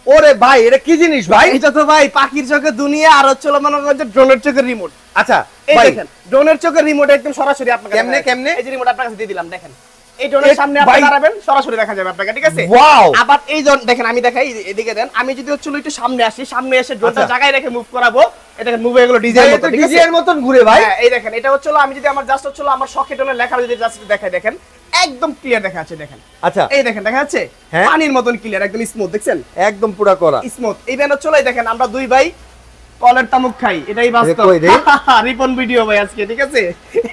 ওরে ভাই এটা কি জিনিস ভাই? এটা তো ভাই পাখির চোখের দুনিয়া আর হচ্ছে মনে করেন যে ড্রোনের চোখের রিমোট। আচ্ছা এই ভাই দেখেন ড্রোনের চোখের রিমোট একদম সরাসরি আপনাকে কেমনে এই যে রিমোট আপনার কাছে দিয়ে দিলাম দেখেন। এই ড্রোনের সামনে আপনি দাঁড়াবেন সরাসরি দেখা যাবে আপনাকে, ঠিক আছে? ওয়াও। আবার এই দেখেন আমি দেখাই, এদিকে দেন। আমি যদি হচ্ছে একটু সামনে আসি, সামনে এসে ড্রোনটা জায়গায় রেখে মুভ করাবো, এটা মুভ হয়ে গেল ডিজাইন মতো, ঠিক আছে? ডিজাইন মতন ঘুরে ভাই। হ্যাঁ এই দেখেন এটা হচ্ছে আমি যদি আমার জাস্ট হচ্ছে আমার সকেট ড্রোনের লেখা যদি জাস্ট দেখাই দেখেন একদম ক্লিয়ার দেখা যাচ্ছে দেখেন। আচ্ছা এই দেখেন দেখা যাচ্ছে পানির মতন ক্লিয়ার, একদম স্মুথ, দেখছেন? একদম পুরো করা স্মুথ। এই ব্যান হচ্ছে এই দেখেন আমরা দুই ভাই কলের তামুক খাই, এটাই বাস্তব। রিপন ভিডিও ভাই আজকে, ঠিক আছে?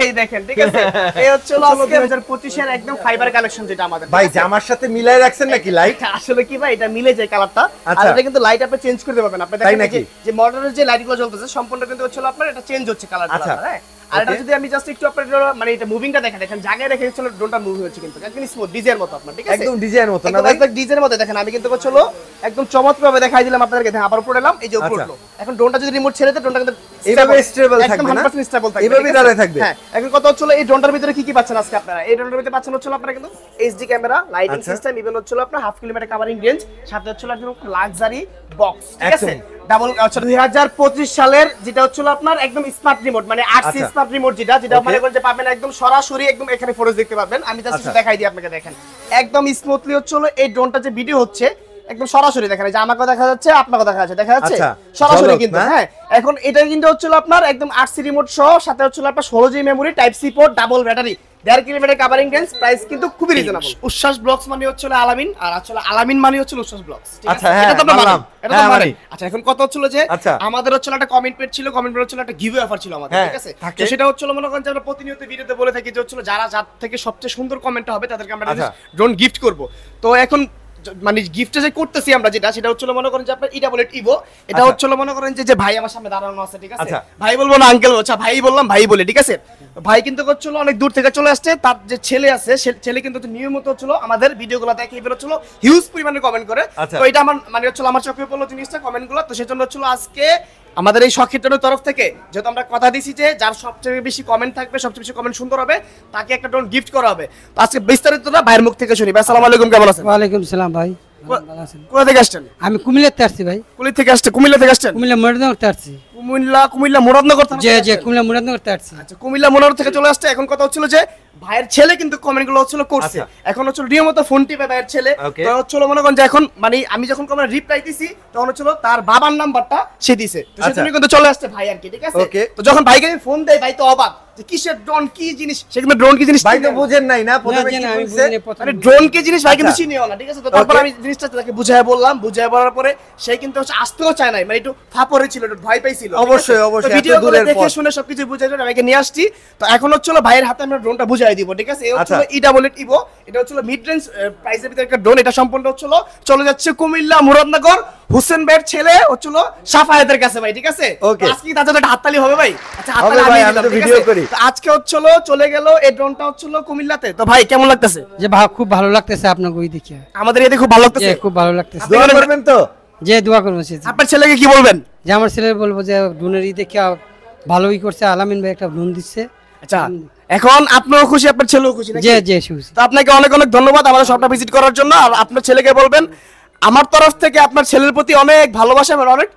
এই দেখেন, ঠিক আছে? এই হচ্ছে 2025 এর একদম ফাইবার কালেকশন যেটা আমাদের। ভাই জামার সাথে মিলাই রাখছেন নাকি লাইট? আসলে কি ভাই এটা মিলে যায় কালারটা, আর এটা কিন্তু লাইট আপনি চেঞ্জ করতে পারবেন। আপনি দেখেন যে মডেলের যে লাইটগুলো জ্বলতেছে সম্পূর্ণ কিন্তু হচ্ছে আপনার এটা চেঞ্জ হচ্ছে কালারটা, হ্যাঁ? আর এটা যদি আমি জাস্ট একটু আপনার মানে এটা মুভিংটা দেখেন, দেখেন জায়গায় রেখে চলো ড্রোনটা মুভ হচ্ছে কিন্তু একদম স্মুথ ডিজাইনের মতো আপনার, ঠিক আছে? একদম ডিজাইনের মতো না ভাই? একদম ডিজাইনের মতো দেখেন। আমি কিন্তু চলো একদম চমৎকারভাবে দেখাই দিলাম আপনাদেরকে। দেখেন আবার উপরে এলাম, এই যে উপরে উঠলো। এখন ড্রোনটা যদি রিমোট ছেড়ে দেয় ড্রোনটা কিন্তু এইভাবে স্টেবল থাকবে, একদম 100% স্টেবল থাকবে, এইভাবে দাঁড়ায় থাকবে। হ্যাঁ এখন কথা হচ্ছে এই ড্রোনটার ভিতরে কি কি পাচ্ছেন আজকে আপনারা? এই ড্রোনটার ভিতরে পাচ্ছেন হচ্ছে আপনারা কিন্তু HD camera, lighting system, even হচ্ছে আপনার 1/2 কিলোমিটার কভারিং রেঞ্জ, সাথে হচ্ছে একদম লাক্সারি বক্স, ঠিক আছে? ডাবল 2025 সালের যেটা হচ্ছে আপনার একদম স্মার্ট রিমোট, মানে 8C স্মার্ট রিমোট যেটা মনে করেন যে পাবেন একদম সরাসরি একদম এখানে ফটোস দেখতে পাবেন। আমি জাস্ট দেখাই দিই আপনাকে, দেখেন একদম স্মুথলি হচ্ছে এই ড্রোনটা যে ভিডিও হচ্ছে একদম সরাসরি দেখেন, যে আমাকেও দেখা যাচ্ছে আপনাকেও দেখা যাচ্ছে সরাসরি কিন্তু। হ্যাঁ এখন এটা কিন্তু হচ্ছে আপনার একদম 8C রিমোট সহ, সাথে হচ্ছে আপনার 16GB memory, type C port, double battery, 1.5 kilometre covering range, price কিন্তু খুবই রিজনেবল। উচ্ছ্বাস ব্লগস মানে হচ্ছে আলামিন, আর আসলে আলামিন মানে হচ্ছে উচ্ছ্বাস ব্লগস, ঠিক আছে? এটা তো আমরা মানলাম, এটা তো মানে। আচ্ছা এখন কথা হচ্ছে যে আমাদের হচ্ছে একটা কমেন্ট পেজ ছিল, কমেন্ট পেজ হচ্ছে একটা গিভঅ্যাওয়ে অফার ছিল আমাদের, ঠিক আছে? তো সেটা হচ্ছে মনে করেন যে আমরা প্রতিনিয়ত ভিডিওতে বলে থাকি যে হচ্ছে যারা যার থেকে সবচেয়ে সুন্দর কমেন্টটা হবে তাদেরকে আমরা ড্রোন গিফট করব। তো এখন মানে গিফটে যে করতেছি আমরা যেটা সেটা হচ্ছে মনে করেন যে আপনার ইডাবলেট ইভো, এটা হচ্ছে মনে করেন যে ভাই আমার সামনে দাঁড়ানো আছে, ঠিক আছে? ভাই বলবো না আঙ্কেল, আচ্ছা ভাই বললাম, ভাই বলে, ঠিক আছে? ভাই কিন্তু হচ্ছিল অনেক দূর থেকে চলে আসছে, তার যে ছেলে আছে ছেলে কিন্তু নিয়মিত হচ্ছিল আমাদের ভিডিওগুলো দেখে, এবার হচ্ছিল হিউজ পরিমাণে কমেন্ট করে। তো এটা আমার মানে হচ্ছিল আমার চোখে পড়লো জিনিসটা কমেন্টগুলো, তো সেজন্য হচ্ছিল আজকে আমাদের এই শখের তরফ থেকে যেহেতু আমরা কথা দিছি যে যার সবচেয়ে বেশি কমেন্ট থাকবে, সবচেয়ে বেশি কমেন্ট সুন্দর হবে, তাকে একটা ড্রোন গিফট করা হবে। তো আজকে বিস্তারিতটা ভাইয়ের মুখ থেকে শুনি। ভাই আসসালামু আলাইকুম, কেমন আছেন? ওয়ালাইকুম সালাম ভাই, কোথা থেকে আসছেন? আমি কুমিল্লাতে আসছি ভাই। কুমিল্লা থেকে আসছেন? কুমিল্লা থেকে আসছেন? কুমিল্লা মুরাদনগর আসছি। কুমিল্লা মুরাদনগর থেকে? জি কুমিল্লা মুরাদনগর আসছি। আচ্ছা কুমিল্লা মুরাদনগর থেকে চলে আসছে। এখন কথা হচ্ছিল যে ভাইয়ের ছেলে কিন্তু কমেন্টগুলো হচ্ছিল করছে, এখন হচ্ছে নিয়মিত ফোন টিপে ভাইয়ের ছেলে, তো হচ্ছিল মনে করেন যে এখন মানে আমি যখন কমেন্ট রিপ্লাই দিছি তখন হচ্ছিল তার বাবার নাম্বারটা সে দিছে, তো সেজন্য কিন্তু চলে আসছে ভাই আর কি, ঠিক আছে? তো যখন ভাইকে আমি ফোন দেই ভাই তো অবাক যে কিসের ড্রোন, কি জিনিস, সে কিন্তু ড্রোন কি জিনিস ভাই তো বুঝেন নাই না প্রথমে কি বলছে, মানে ড্রোন কি জিনিস ভাই কিন্তু চিনিও না, ঠিক আছে? তো তারপর আমি জিনিসটা তাকে বুঝায় বললাম, বুঝায় বলার পরে সে কিন্তু আসতেও চায় না, মানে একটু ফাপরে ছিল, একটু ভয় পাইছিল। অবশ্যই অবশ্যই ভিডিও করে দেখে শুনে সবকিছু বুঝাই জন্য আমাকে নিয়ে আসছি। তো এখন হচ্ছিল ভাইয়ের হাতে আমরা ড্রোনটা বুঝাই দিব, ঠিক আছে? এই হচ্ছিল ইডাবলেট ইভো, এটা হচ্ছিল মিড রেঞ্জ প্রাইসের ভিতরে একটা ড্রোন। এটা সম্পূর্ণ হচ্ছিল চলে যাচ্ছে কুমিল্লা মুরাদনগর হোসেন ভাইয়ের ছেলে হচ্ছিল সাফায়েতের কাছে ভাই, ঠিক আছে? আজকে তাদের একটা হাততালি হবে ভাই। আচ্ছা হাততালি আমি দিলাম, ভিডিও করি। তো আজকে হচ্ছিল চলে গেল এই ড্রোনটা হচ্ছিল কুমিল্লাতে। তো ভাই কেমন লাগতেছে? যে ভাই খুব ভালো লাগতেছে আপনাকে ওই দেখে, আমাদের এদিকে খুব ভালো লাগতেছে, খুব ভালো লাগতেছে। দোয়া করবেন তো? যে দোয়া করব। আপনার ছেলেকে কি বলবেন? যে আমার ছেলে বলবো যে ড্রোনের দেখে ভালোই করছে, আলামিন ভাই একটা ড্রোন দিচ্ছে। আচ্ছা এখন আপনিও খুশি, আপনার ছেলেও খুশি নাকি? জি খুশি। তো আপনাকে অনেক অনেক ধন্যবাদ আমাদের শপটা ভিজিট করার জন্য। আর আপনার ছেলেকে বলবেন আমার তরফ থেকে আপনার ছেলের প্রতি অনেক ভালোবাসা এবং অনেক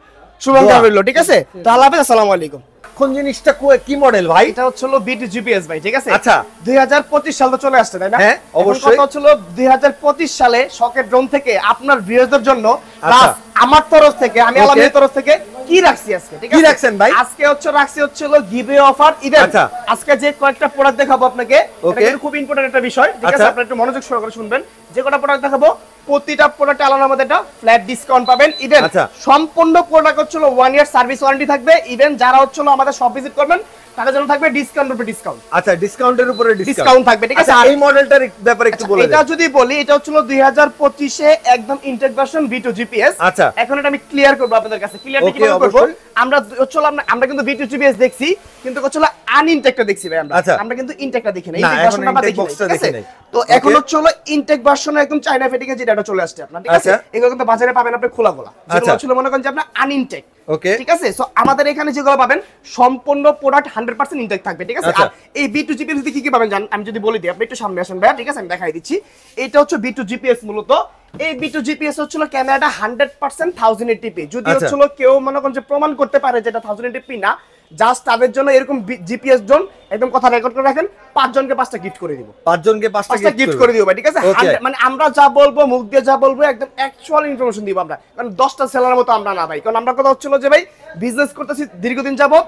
শুভকামনা রইল, ঠিক আছে? তো আল্লাহ হাফেজ, আসসালামু আলাইকুম। কোন জিনিসটা কি মডেল ভাই? এটা হচ্ছিল বিটি জিপিএস ভাই, ঠিক আছে? আচ্ছা 2025 সাল তো চলে আসছে তাই না? হ্যাঁ অবশ্যই। কথা হচ্ছিল 2025 সালে শকের ড্রোন থেকে আপনার ভিউয়ারদের জন্য প্লাস আমার তরফ থেকে, আমি আলামিনের তরফ থেকে কি রাখছি আজকে, ঠিক আছে? কি রাখছেন ভাই? আজকে রাখছি গিভঅ্যাওয়ে অফার ইভেন্ট। আজকে যে কয়েকটা প্রোডাক্ট দেখাবো আপনাকে, এটা কিন্তু খুব ইম্পর্টেন্ট একটা বিষয়, ঠিক আছে? আপনারা একটু মনোযোগ সহকারে শুনবেন। যে কটা প্রোডাক্ট দেখাবো প্রতিটা প্রোডাক্টে আলাদা মধ্যে একটা ফ্ল্যাট ডিসকাউন্ট পাবেন। ইভেন সম্পূর্ণ প্রোডাক্ট হচ্ছিল 1 ইয়ার সার্ভিস ওয়ারেন্টি থাকবে। ইভেন যারা হচ্ছিল আমাদের শপ ভিজিট করবেন তাদের জন্য থাকবে ডিসকাউন্টের উপরে ডিসকাউন্ট। আচ্ছা ডিসকাউন্টের উপরে ডিসকাউন্ট থাকবে, ঠিক আছে? আর এই মডেলটার ব্যাপারে একটু বলে দেন। এটা যদি বলি এটা হচ্ছিল 2025 এ একদম ইনটেক ভার্সন V2 GPS। আচ্ছা এখন এটা আমি ক্লিয়ার করব আপনাদের কাছে। ক্লিয়ারটা কিভাবে করব? আমরা হচ্ছিল আমরা কিন্তু V2 GPS দেখছি, কিন্তু হচ্ছিল আনইনটেকটা দেখছি ভাই আমরা। আচ্ছা। আমরা কিন্তু ইনটেকটা দেখি না, না, ইনটেক এখন ভার্সনটা আমরা intake দেখি না, box-টা ঠিক আছে? দেখি নাই। তো Okay. এখন হচ্ছে হলো ইনটেক ভার্সনে একদম চায়না ফিটিং এর যেটা চলে আসছে আপনার, ঠিক আছে? আচ্ছা। এগুলো কিন্তু বাজারে পাবেন আপনি খোলা খোলা, যেগুলো আচ্ছা। হচ্ছে মনে করেন যে আপনার আনইনটেক, Okay. ঠিক আছে? সো আমাদের এখানে যেগুলো পাবেন সম্পূর্ণ প্রোডাক্ট 100% ইনটেক থাকবে, ঠিক আছে? আচ্ছা। আর এই B2 GPS কি কি পাবেন জান আমি যদি বলি দিই, আপনি একটু সামনে আসেন ভাই, ঠিক আছে? আমি দেখাই দিচ্ছি। এটা হচ্ছে B2 GPS মূলত। এই B2 GPS হচ্ছিল ক্যামেরাটা 100% 1080p, যদি আচ্ছা। হচ্ছিল কেউ মনে করেন যে প্রমাণ করতে পারে যেটা 1080p না, জাস্ট তাদের জন্য এরকম জিপিএস জোন একদম কথা রেকর্ড করে রাখেন, 5 জনকে 5টা গিফট করে দিব, 5 জনকে 5টা গিফট করে দিব ভাই, ঠিক আছে? Okay. মানে আমরা যা বলবো, মুখ দিয়ে যা বলবো একদম অ্যাকচুয়াল ইনফরমেশন দিব আমরা, কারণ 10টা সেলারের মতো আমরা না ভাই, কারণ আমরা কথা হচ্ছিল যে ভাই বিজনেস করতেছি দীর্ঘদিন যাবত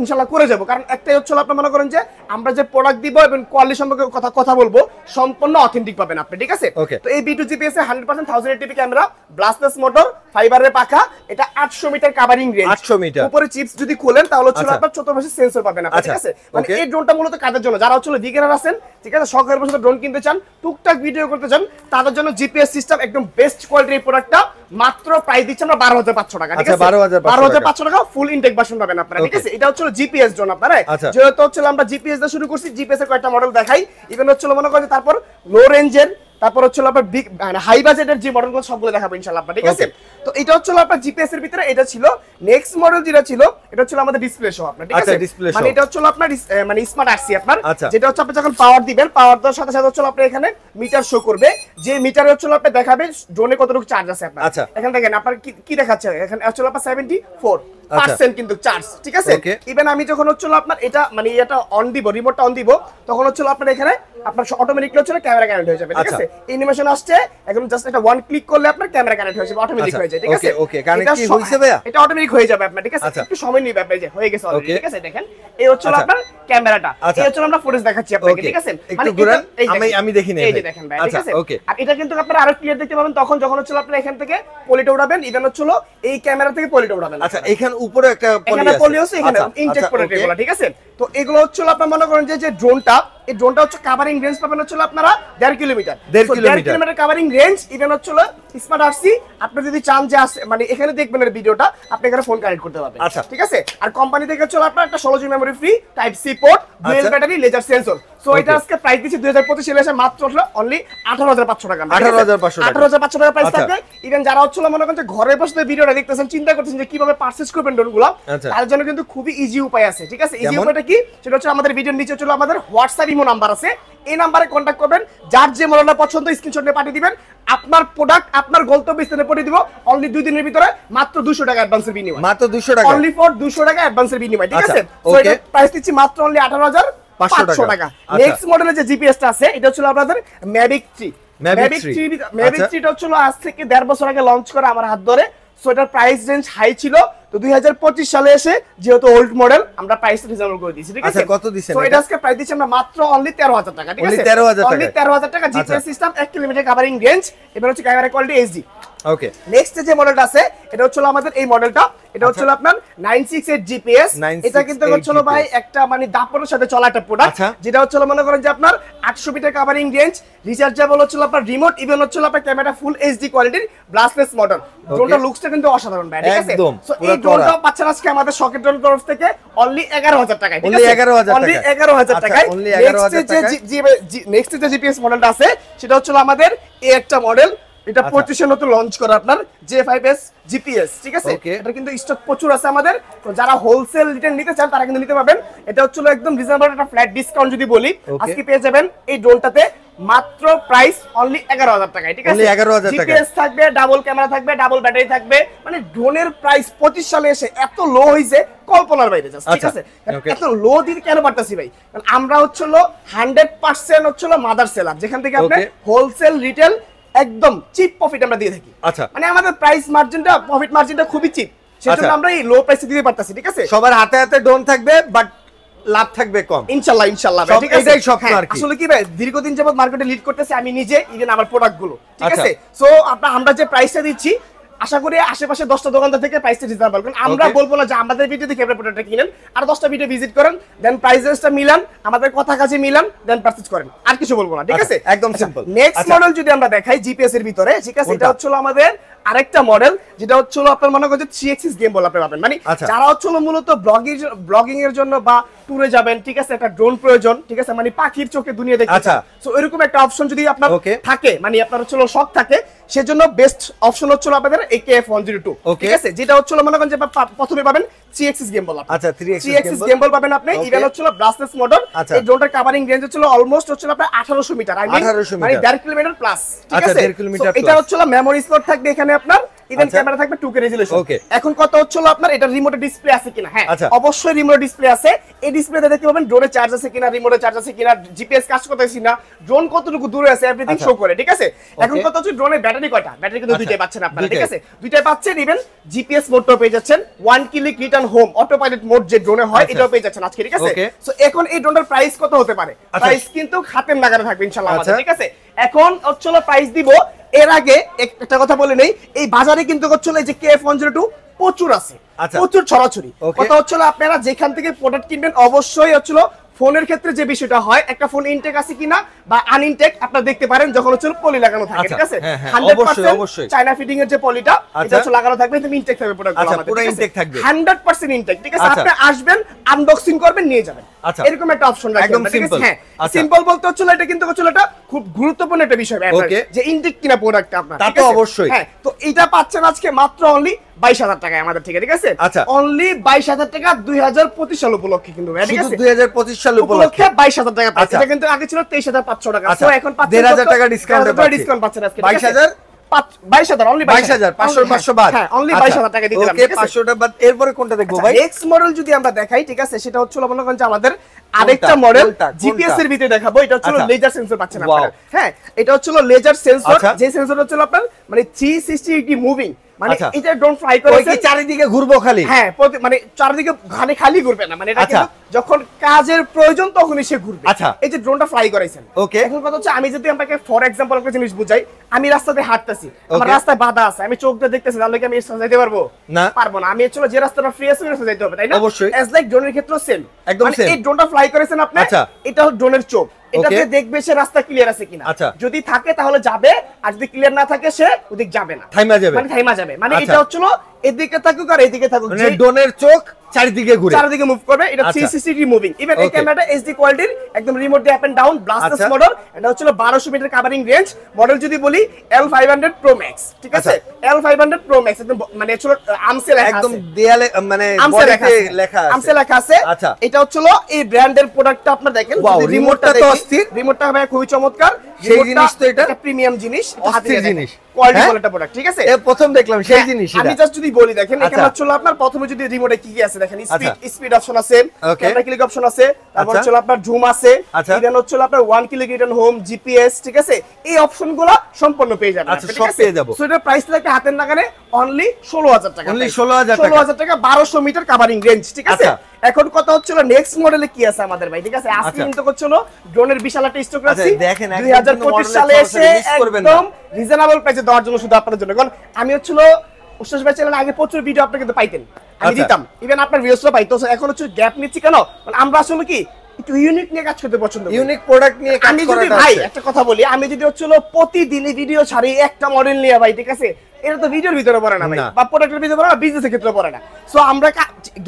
ইনশাআল্লাহ করে যাব, কারণ একটাই হচ্ছিল আপনি মনে করেন যে আমরা যে প্রোডাক্ট দিব এবং কোয়ালিটি সম্পর্কে কথা বলবো সম্পূর্ণ অথেন্টিক পাবেন আপনি, ঠিক আছে? Okay. তো এই B2 GPS এ 100% 1080p ক্যামেরা, ব্লাস্টলেস মোটর, ফাইবারের পাখা, এটা 800 মিটার কভারিং রেঞ্জ, 800 মিটার। উপরে চিপস যদি খোলেন তাহলে হচ্ছে আচ্ছা। আপনার চতুর্পাশে সেন্সর পাবেন আপনি, ঠিক আচ্ছা। আছে? মানে Okay. এই ড্রোনটা মূলত কাদের জন্য, যারা হচ্ছে বিগিনার আছেন, ঠিক আছে, শখের বসে ড্রোন কিনতে চান, টুকটাক ভিডিও করতে চান, তাদের জন্য জিপিএস সিস্টেম একদম বেস্ট কোয়ালিটির প্রোডাক্টটা মাত্র প্রাইস দিচ্ছি আমরা 12,500 টাকা, ঠিক আচ্ছা, আছে? 12,500 টাকা ফুল ইনটেক ভার্সন পাবেন আপনারা, ঠিক Okay. আছে? এটা হচ্ছে জিপিএস ড্রোন আপনারা, আচ্ছা। যেহেতু হচ্ছে আমরা জিপিএস দিয়ে শুরু করছি, জিপিএস এর কয়েকটা মডেল দেখাই, ইভেন হচ্ছে মনে করেন যে তারপর লো রেঞ্জের, তারপর হচ্ছে আপনার বিগ মানে হাই বাজেটের যে মডেলগুলো সবগুলো দেখাবো ইনশাআল্লাহ আপনারা, ঠিক আছে? তো এটা হচ্ছে আপনার জিপিএস এর ভিতরে এটা ছিল। নেক্সট মডেল যেটা ছিল এটা হচ্ছে আমাদের ডিসপ্লে সহ আপনার, ঠিক আচ্ছা, আছে? display মানে সহ। এটা হচ্ছে আপনার মানে স্মার্ট আরসি আপনার, আচ্ছা। যেটা হচ্ছে আপনি যখন পাওয়ার দিবেন, পাওয়ার দেওয়ার সাথে সাথে হচ্ছে আপনার এখানে মিটার শো করবে, যে মিটারে হচ্ছে আপনি দেখাবে ড্রোনে কতটুকু চার্জ আছে আপনার। আচ্ছা। এখানে দেখেন আপনার কি দেখাচ্ছে, এখানে হচ্ছে আপনার 74% কিন্তু চার্জ, ঠিক আছে? Okay. ইভেন আমি যখন হচ্ছে আপনার এটা মানে এটা অন দিব, রিমোটটা অন দিব, তখন হচ্ছে আপনার এখানে আপনার অটোমেটিকলি হচ্ছে ক্যামেরা কানেক্ট হয়ে যাবে, ঠিক আচ্ছা। আছে? অ্যানিমেশন আসছে, এখন জাস্ট এটা ওয়ান ক্লিক করলে আপনার ক্যামেরা কানেক্ট হয়ে যাবে, অটোমেটিক আচ্ছা, হয়ে যায়, ঠিক আছে? okay, okay, connect এটা কি হইছে ভাইয়া? এটা অটোমেটিক হয়ে যাবে আপনার, ঠিক আছে? আচ্ছা। একটু সময় নিবে আপনার, যে হয়ে গেছে অলরেডি, Okay. ঠিক আছে? দেখেন এই হচ্ছে আচ্ছা। আপনার ক্যামেরাটা, আচ্ছা। এই হচ্ছে আমরা ফুটেজ দেখাচ্ছি আপনাকে, Okay. ঠিক আছে? একটু এটা- ঘুরান, এই দেখেন। আমি দেখি নাই এই যে ভাই। দেখেন ভাই, ঠিক আচ্ছা, আছে? okay. আর এটা কিন্তু আপনারা আরো ক্লিয়ার দেখতে পাবেন তখন যখন হচ্ছে আপনারা এখান থেকে পলিটা উঠাবেন, ইভেন হচ্ছে এই ক্যামেরা থেকে পলিটা উঠাবেন। আচ্ছা, এখানে উপরে একটা এখানে পলি আছে, এখানে ইনটেক আচ্ছা, প্রোডাক্ট okay. এগুলো, ঠিক আছে? তো এগুলো হচ্ছে আপনারা মনে করেন যে ড্রোনটা, এই ড্রোনটা হচ্ছে কভারিং রেঞ্জ পাবেন হচ্ছে আপনারা 1.5 kilometre, 1.5 kilometre. Kilometre covering range, even হচ্ছে স্মার্ট আরসি, আপনি যদি চান যে মানে এখানে দেখবেন এর ভিডিওটা, আপনি এখানে ফোন কানেক্ট করতে পারবেন, আচ্ছা। ঠিক আছে? আর কোম্পানি থেকে হচ্ছে আপনার একটা 16 GB memory free, type C port, dual আচ্ছা। Battery, laser sensor. সো এটা Okay. আজকে প্রাইস দিচ্ছি 2025 সালে এসে মাত্র অনলি 18,500 টাকা, 18,500 টাকা। 18,500 টাকা প্রাইস আচ্ছা। থাকবে। ইভেন যারা হচ্ছে মনে করেন যে ঘরে বসে ভিডিওটা দেখতেছেন, চিন্তা করতেছেন যে কিভাবে পারচেজ করবেন ড্রোনগুলো, আচ্ছা। তার জন্য কিন্তু খুবই ইজি উপায় আছে, ঠিক আছে? ইজি যেমন? উপায়টা কি, সেটা হচ্ছে আমাদের ভিডিওর নিচে চলো আমাদের হোয়াটসঅ্যাপ ইমো নাম্বার আছে, এই নাম্বারে কন্ট্যাক্ট করবেন, যার যে মডেলটা পছন্দ স্ক্রিনশট নিয়ে পাঠিয়ে দিবেন, আপনার প্রোডাক্ট আপনার গন্তব্যস্থানে পঠিয়ে দিব অনলি 2 দিনের ভিতরে, মাত্র 200 টাকা অ্যাডভান্সের বিনিময়ে, মাত্র 200 টাকা। অনলি ফর 200 টাকা অ্যাডভান্সের বিনিময়ে, ঠিক আচ্ছা, আছে? So okay. এটা প্রাইস দিচ্ছি মাত্র অনলি 18,500 টাকা। আচ্ছা। নেক্সট মডেলের যে জিপিএসটা আছে এটা হচ্ছে আপনাদের ম্যাভিক 3। Mavic 3 ম্যাভিক আচ্ছা। 3টা হচ্ছে আজ থেকে 1.5 বছর আগে লঞ্চ করা আমার হাত ধরে। সো এটার প্রাইস রেঞ্জ হাই ছিল, তো 2025 সালে এসে যেহেতু ওল্ড মডেল আমরা প্রাইস রিজনেবল করে দিয়েছি, ঠিক আছে? আচ্ছা, কত দিছেন সো এটা? এটা আজকে প্রাইস দিচ্ছি আমরা মাত্র অনলি 13,000 টাকা, ঠিক Only আছে? 13,000 অনলি টাকায়? 13,000 টাকা, জিপিএস আচ্ছা। সিস্টেম 1 কিলোমিটার কভারিং রেঞ্জ, এবার হচ্ছে ক্যামেরা কোয়ালিটি এইচডি। ওকে, নেক্সট যে মডেলটা আছে এটা হচ্ছে আমাদের এই মডেলটা, এটা হচ্ছে আপনার 968 জিপিএস। এটা কিন্তু হচ্ছে ভাই একটা মানে দাপটের সাথে চলা একটা প্রোডাক্ট, আচ্ছা। যেটা হচ্ছে মনে করেন যে আপনার 800 মিটার কভারিং রেঞ্জ, রিচার্জেবল হচ্ছে আপনার রিমোট, ইভেন হচ্ছে আপনার ক্যামেরা ফুল এইচডি কোয়ালিটির ব্লাস্টলেস মডেল। ড্রোনটা লুকসটা কিন্তু অসাধারণ ভাই, ঠিক আছে? একদম, সো পুরো এই ড্রোনটা পাচ্ছেন আজকে আমাদের শকের ড্রোন তরফ থেকে অনলি 11,000 টাকায়, ঠিক Only আছে? 11,000 অনলি টাকায়। 11,000 আচ্ছা, টাকায়। only 11,000 টাকায়। নেক্সট যে জিপিএস মডেলটা আছে সেটা হচ্ছে আমাদের এই একটা মডেল, এটা আচ্ছা। 25 এর নতুন লঞ্চ করা আপনার J5S জিপিএস, ঠিক আছে? Okay. এটা কিন্তু স্টক প্রচুর আছে আমাদের, তো যারা হোলসেল রিটেল নিতে চান তারা কিন্তু নিতে পারবেন। এটা হচ্ছে একদম রিজনেবল একটা ফ্ল্যাট ডিসকাউন্ট যদি বলি, Okay. আজকে পেয়ে যাবেন এই ড্রোনটাতে মাত্র প্রাইস অনলি 11,000 টাকায়, ঠিক আছে? Only 11,000 টাকায়। জিপিএস থাকবে, ডাবল ক্যামেরা থাকবে, ডাবল ব্যাটারি থাকবে, মানে ড্রোনের প্রাইস 25 সালে এসে এত লো হইছে কল্পনার বাইরে, just, ঠিক আচ্ছা, আছে? okay. এত লো দিতে কেন পারতাছি ভাই, কারণ আমরা হচ্ছে 100% হচ্ছে মাদার সেলার, যেখান থেকে আপনি Okay. হোলসেল রিটেল একদম চিপ প্রফিট আমরা দিয়ে থাকি। আচ্ছা। মানে আমাদের প্রাইস মার্জিনটা, প্রফিট মার্জিনটা খুবই চিপ, সেজন্য আচ্ছা। আমরা এই লো প্রাইসে দিতে পারতাছি, ঠিক আছে? সবার হাতে হাতে ড্রোন থাকবে, বাট লাভ থাকবে কম। ইনশাআল্লাহ ইনশাআল্লাহ ভাই, সব- ঠিক আছে? এটাই স্বপ্ন হ্যাঁ, আর কি। আসলে কি ভাই দীর্ঘদিন যাবত মার্কেটে লিড করতেছি আমি নিজে, ইভেন আমার প্রোডাক্ট গুলো, ঠিক আচ্ছা। আছে? সো আমরা যে প্রাইসটা দিচ্ছি আশা করি আশেপাশে 10টা দোকানদার থেকে প্রাইসটা রিজনেবল, কারণ আমরা বলবো না যে আমাদের ভিডিও দেখে আপনারা প্রোডাক্টটা কিনেন, আর 10টা ভিডিও ভিজিট করেন, দেন প্রাইসটা মিলান, আমাদের কথা কাছে মিলান, দেন পারচেজ করেন, আর কিছু বলবো না, ঠিক আছে? একদম সিম্পল। নেক্সট মডেল যদি আমরা দেখাই জিপিএস এর ভিতরে, ঠিক আছে, এটা হচ্ছে আমাদের আরেকটা মডেল, যেটা হচ্ছে আপনার মনে করেন 3 গেম বল আপনি পাবেন, মানে যারা হচ্ছে মূলত ব্লগিং এর জন্য বা ট্যুরে যাবেন, ঠিক আছে, একটা ড্রোন প্রয়োজন, ঠিক আছে, মানে পাখির চোখে দুনিয়া দেখতে চান, সো এরকম একটা অপশন যদি আপনার থাকে, মানে আপনার হচ্ছে শখ থাকে, সেজন্য বেস্ট অপশন হচ্ছে আপনাদের এই KF102, ঠিক আছে, যেটা হচ্ছে মনে করেন যে প্রথমে পাবেন 3 গেম বল, আচ্ছা 3 গেম বল পাবেন আপনি, ইভেন হচ্ছে ব্রাসলেস মডেল, এই ড্রোনটার কভারিং রেঞ্জ হচ্ছে অলমোস্ট হচ্ছে আপনার 1800 মিটার, আই মিন মানে 1.5 কিলোমিটার প্লাস, ঠিক আছে, এটা হচ্ছে মেমোরি স্লট থাকবে এখানে আপনার, ইভেন ক্যামেরা থাকবে 2K রেজোলিউশন। এখন কত হচ্ছে আপনার এটা রিমোটে ডিসপ্লে আছে কিনা, হ্যাঁ অবশ্যই রিমোট ডিসপ্লে আছে, এই ডিসপ্লেতে দেখতে পাবেন ড্রোনে চার্জ আছে কিনা, রিমোটে চার্জ আছে কিনা, জিপিএস কাজ করতেছে কিনা, ড্রোন কতটুকু দূরে আছে, এভরিথিং শো করে, ঠিক আছে। এখন কত হচ্ছে ড্রোনের ব্যাটারি কয়টা, ব্যাটারি কিন্তু দুইটাই পাচ্ছেন আপনারা, ঠিক আছে, দুইটাই পাচ্ছেন, ইভেন জিপিএস মোডটাও পেয়ে যাচ্ছেন, 1 click return home auto pilot mode যে ড্রোনে হয় এটাও পেয়ে যাচ্ছেন আজকে, ঠিক আছে। সো এখন এই ড্রোনের প্রাইস কত হতে পারে, প্রাইস কিন্তু হাতের নাগালে থাকবে ইনশাআল্লাহ আমাদের, ঠিক আছে। এখন হচ্ছে প্রাইস দিব, এর আগে একটা কথা বলে নেই, এই বাজারে কিন্তু হচ্ছে এই যে KF102 প্রচুর আছে, প্রচুর ছড়াছড়ি, কথা হচ্ছে আপনারা যেখান থেকে প্রোডাক্ট কিনবেন অবশ্যই হচ্ছে ফোনের ক্ষেত্রে যে বিষয়টা হয়, একটা ফোন ইনটেক আছে কিনা বা আনইনটেক আপনারা দেখতে পারেন যখন হচ্ছে পলি লাগানো থাকে, ঠিক আছে, 100% চায়না ফিটিং এর যে পলিটা এটা হচ্ছে লাগানো থাকবে, তুমি ইনটেক থাকবে প্রোডাক্টগুলো আমাদের, পুরো ইনটেক থাকবে 100% ইনটেক, ঠিক আছে। আপনি আসবেন, আনবক্সিং করবেন, নিয়ে যাবেন, এরকম একটা অপশন রাখবেন, একদম সিম্পল। হ্যাঁ সিম্পল বলতে হচ্ছে এটা কিন্তু হচ্ছে এটা খুব গুরুত্বপূর্ণ একটা বিষয় যে ইনটেক কিনা প্রোডাক্ট আপনার, তা তো অবশ্যই। হ্যাঁ, তো এটা পাচ্ছেন আজকে মাত্র অনলি 22,000 টাকায় আমাদের থেকে, ঠিক আছে, অনলি 22,000 টাকা 2025 সাল উপলক্ষে কিন্তু, ঠিক আছে, 2025 সাল উপলক্ষে 22,000 টাকা পাচ্ছেন, এটা কিন্তু আগে ছিল 23,500 টাকা, তো এখন পাচ্ছেন 1,500 টাকা ডিসকাউন্ট পাচ্ছেন আজকে, 22,000 22,000 অনলি 22,000 500 বাদ, হ্যাঁ অনলি 22,000 টাকা দিয়ে দিলাম, ওকে 500 টাকা বাদ। এরপরে কোনটা দেখবো ভাই? নেক্সট মডেল যদি আমরা দেখাই, ঠিক আছে, সেটা হচ্ছে মনে করেন যে আমাদের আরেকটা মডেল জিপিএস এর ভিতরে দেখাবো, এটা হচ্ছে লেজার সেন্সর পাচ্ছেন আপনারা, হ্যাঁ এটা হচ্ছে লেজার সেন্সর, যে সেন্সর হচ্ছে আপনার মানে 360 ডিগ্রি মুভিং, মানে এটা ড্রোন ফ্লাই করে কি চারিদিকে ঘুরবো খালি, হ্যাঁ মানে চারিদিকে খালি ঘুরবে না, মানে এটা কিন্তু যখন কাজের প্রয়োজন তখনই সে ঘুরবে, এই যে ড্রোনটা ফ্লাই করাইছেন। এখন কথা হচ্ছে আমি যদি আপনাকে ফর এক্সাম্পল একটা জিনিস বুঝাই, আমি রাস্তাতে হাঁটতেছি, আমার রাস্তায় বাধা আছে, আমি চোখ দিয়ে দেখতেছি, তাহলে কি আমি যেতে পারবো না? পারবো না, আমি আসলে যে রাস্তাটা ফ্রি আছে ওই রাস্তায় যেতে হবে, তাই না? অবশ্যই। অ্যাজ লাইক ড্রোনের ক্ষেত্রেও সেম, একদম সেম। এই ড্রোনটা ফ্লাই করেছেন আপনি, এটা হলো ড্রোনের চোখ, এটাতে দেখবে সে রাস্তা ক্লিয়ার আছে কিনা, যদি থাকে তাহলে যাবে, আর যদি ক্লিয়ার না থাকে সে ওদিক যাবে না, থাইমা যাবে, মানে এটা হচ্ছে এদিকে থাকুক আর এদিকে থাকুক, মানে ড্রোনের চোখ চারিদিকে ঘুরে, চারিদিকে মুভ করবে, এটা 360 ডিগ্রি মুভিং, ইভেন এই ক্যামেরাটা এইচডি কোয়ালিটির, একদম রিমোট দিয়ে up and down, brushless model, এটা হচ্ছে 1200 মিটার কভারিং রেঞ্জ মডেল। যদি বলি L500 Pro Max, ঠিক আছে, L500 Pro Max একদম মানে হচ্ছে আমসে লেখা আছে, একদম দেয়ালে মানে বডিতে লেখা আছে, আমসে লেখা আছে। এটা হচ্ছে এই ব্র্যান্ডের প্রোডাক্টটা আপনারা দেখেন, রিমোটটা তো অস্থির, রিমোটটা ভাই খুবই চমৎকার, সেই জিনিস তো এটা প্রিমিয়াম জিনিস, অস্থির জিনিস, কোয়ালিটি বলে একটা প্রোডাক্ট, ঠিক আছে, প্রথম দেখলাম সেই জিনিস। আমি জাস্ট যদি বলি দেখেন, এখানে হচ্ছে আপনার প্রথমে যদি রিমোটে কি কি আছে দেখেন, স্পিড অপশন আছে, ক্যামেরা ক্লিক অপশন আছে, তারপর হচ্ছে আপনার জুম আছে, ইভেন হচ্ছে আপনার 1 ক্লিক রিটার্ন হোম, জিপিএস, ঠিক আছে, এই অপশনগুলো সম্পূর্ণ পেয়ে যাবেন, ঠিক আছে। সো এটা প্রাইস থাকে হাতের নাগালে অনলি 16,000 টাকা, অনলি 16,000 টাকা, 1200 মিটার কভারিং রেঞ্জ, ঠিক আছে। এখন কথা হচ্ছে নেক্সট মডেলে কি আছে আমাদের ভাই, ঠিক আছে, আজকে কিন্তু হচ্ছে ড্রোনের বিশাল একটা স্টক রাখছি, দেখেন 2025 সালে এসে একদম রিজনেবল প্রাইসে দেওয়ার জন্য, শুধু আপনাদের জন্য, কারণ আমি হচ্ছে উস্তাদ ভাই চ্যানেলে আগে প্রচুর ভিডিও আপনি কিন্তু পাইতেন, আমি দিতাম, ইভেন আপনার ভিউয়ার্সরা পাইতো, এখন হচ্ছে গ্যাপ নিচ্ছি কেন, আমরা আসলে কি একটু ইউনিক নিয়ে কাজ করতে পছন্দ করি, ইউনিক প্রোডাক্ট নিয়ে কাজ করাটা। আমি যদি ভাই একটা কথা বলি, আমি যদি হচ্ছে প্রতিদিনই ভিডিও ছাড়ি একটা মডেল নিয়ে ভাই, ঠিক আছে, এটা তো ভিডিওর ভিতরে পড়ে না ভাই, বা প্রোডাক্টের ভিতরে পড়ে না, বিজনেসের ক্ষেত্রে পড়ে না। সো আমরা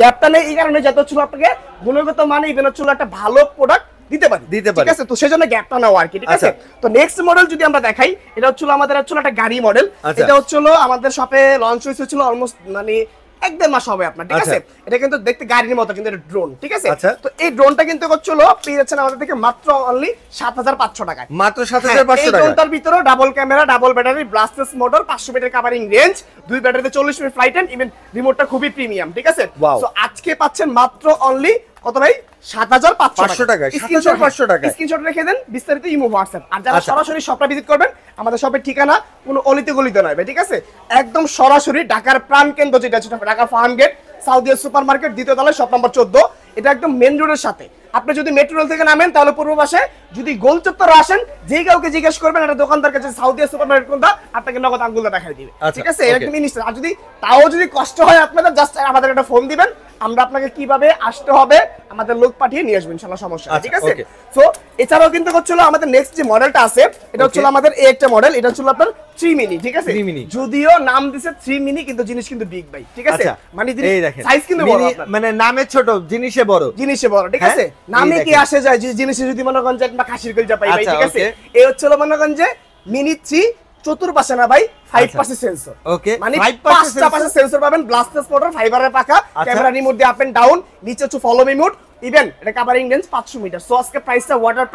গ্যাপটা নেই এই কারণে, যাতে হচ্ছে আপনাকে গুণগত মানে ইভেন হচ্ছে একটা ভালো প্রোডাক্ট দিতে পারি, ঠিক আছে, তো সেজন্য গ্যাপটা নাও আর কি, ঠিক আছে। তো নেক্সট মডেল যদি আমরা দেখাই, এটা হচ্ছে আমাদের হচ্ছে একটা গাড়ি মডেল, এটা হচ্ছে আমাদের শপে লঞ্চ হয়েছিল অলমোস্ট মানে 1-1.5 মাস হবে আপনার, ঠিক আছে। এটা কিন্তু দেখতে গাড়ির মতো, কিন্তু এটা ড্রোন, ঠিক আছে। তো এই ড্রোনটা কিন্তু হচ্ছিল পেয়ে যাচ্ছেন আমাদের থেকে মাত্র অনলি 7,500 টাকায়, মাত্র 7,500 টাকা। এই ড্রোনটার ভিতরে double camera, double battery, brushless motor, 500 metre covering range, দুই ব্যাটারিতে 40 মিনিট ফ্লাইট টাইম, ইভেন রিমোটটা খুবই প্রিমিয়াম, ঠিক আছে। সো আজকে পাচ্ছেন মাত্র অনলি কত ভাই, 7,500 টাকা, 7,500 টাকা। স্ক্রিনশট রেখে দেন, বিস্তারিত ইমো হোয়াটসঅ্যাপ। আর যারা সরাসরি শপটা ভিজিট করবেন, আমাদের শপের ঠিকানা কোনো অলিতে গলিতে নয় ভাই, ঠিক আছে, একদম সরাসরি ঢাকার প্রাণকেন্দ্র যেটা আছে Dhaka Farmgate, Saudia super market, দ্বিতীয় তলায়, শপ নম্বর 14, এটা একদম মেন রোডের সাথে, আপনি যদি মেট্রো রেল থেকে নামেন তাহলে পূর্ব পাশে, যদি গোল চত্বরে আসেন যে কাউকে জিজ্ঞেস করবেন একটা দোকানদার কাছে সাউথিয়া সুপারমার্কেট কোনটা, আপনাকে নগদ আঙ্গুলটা দেখাই দিবে। ঠিক আছে, এরকম ইনস্ট্যান্ট। আর যদি তাও যদি কষ্ট হয় আপনাদের, জাস্ট আমাদের একটা ফোন দিবেন, আমরা আপনাকে কিভাবে আসতে হবে আমাদের লোক পাঠিয়ে নিয়ে আসবেন, ইনশাআল্লাহ সমস্যা নেই। ঠিক আছে, সো এছাড়াও কিন্তু হচ্ছিল আমাদের নেক্সট যে মডেলটা আছে এটা হচ্ছিল আমাদের এই একটা মডেল, এটা হচ্ছিল আপনার 3 মিনি। ঠিক আছে, যদিও নাম দিছে 3 মিনি কিন্তু জিনিস কিন্তু বিগ ভাই। ঠিক আছে, মানে সাইজ কিন্তু বড়, মানে নামে ছোট জিনিসে বড়, জিনিসে বড়। ঠিক আছে, নামে কি আসে যায় যে জিনিসে যদি মনে করেন যে একটা খাসির কলজা পাই ভাই। ঠিক আছে, এই হচ্ছিল মনে করেন যে মিনি 3 চতুর্পাশে না ভাই 5% সেন্সর। ওকে, মানে 5% সেন্সর পাবেন, ব্লাস্টলেস মোটর, ফাইবারের পাখা, ক্যামেরা রিমোট দিয়ে আপ এন্ড ডাউন, নিচে হচ্ছে ফলো মি মোড, ইভেন এটা কভারিং রেঞ্জ 500 মিটার। সো আজকে প্রাইসটা ওয়াটার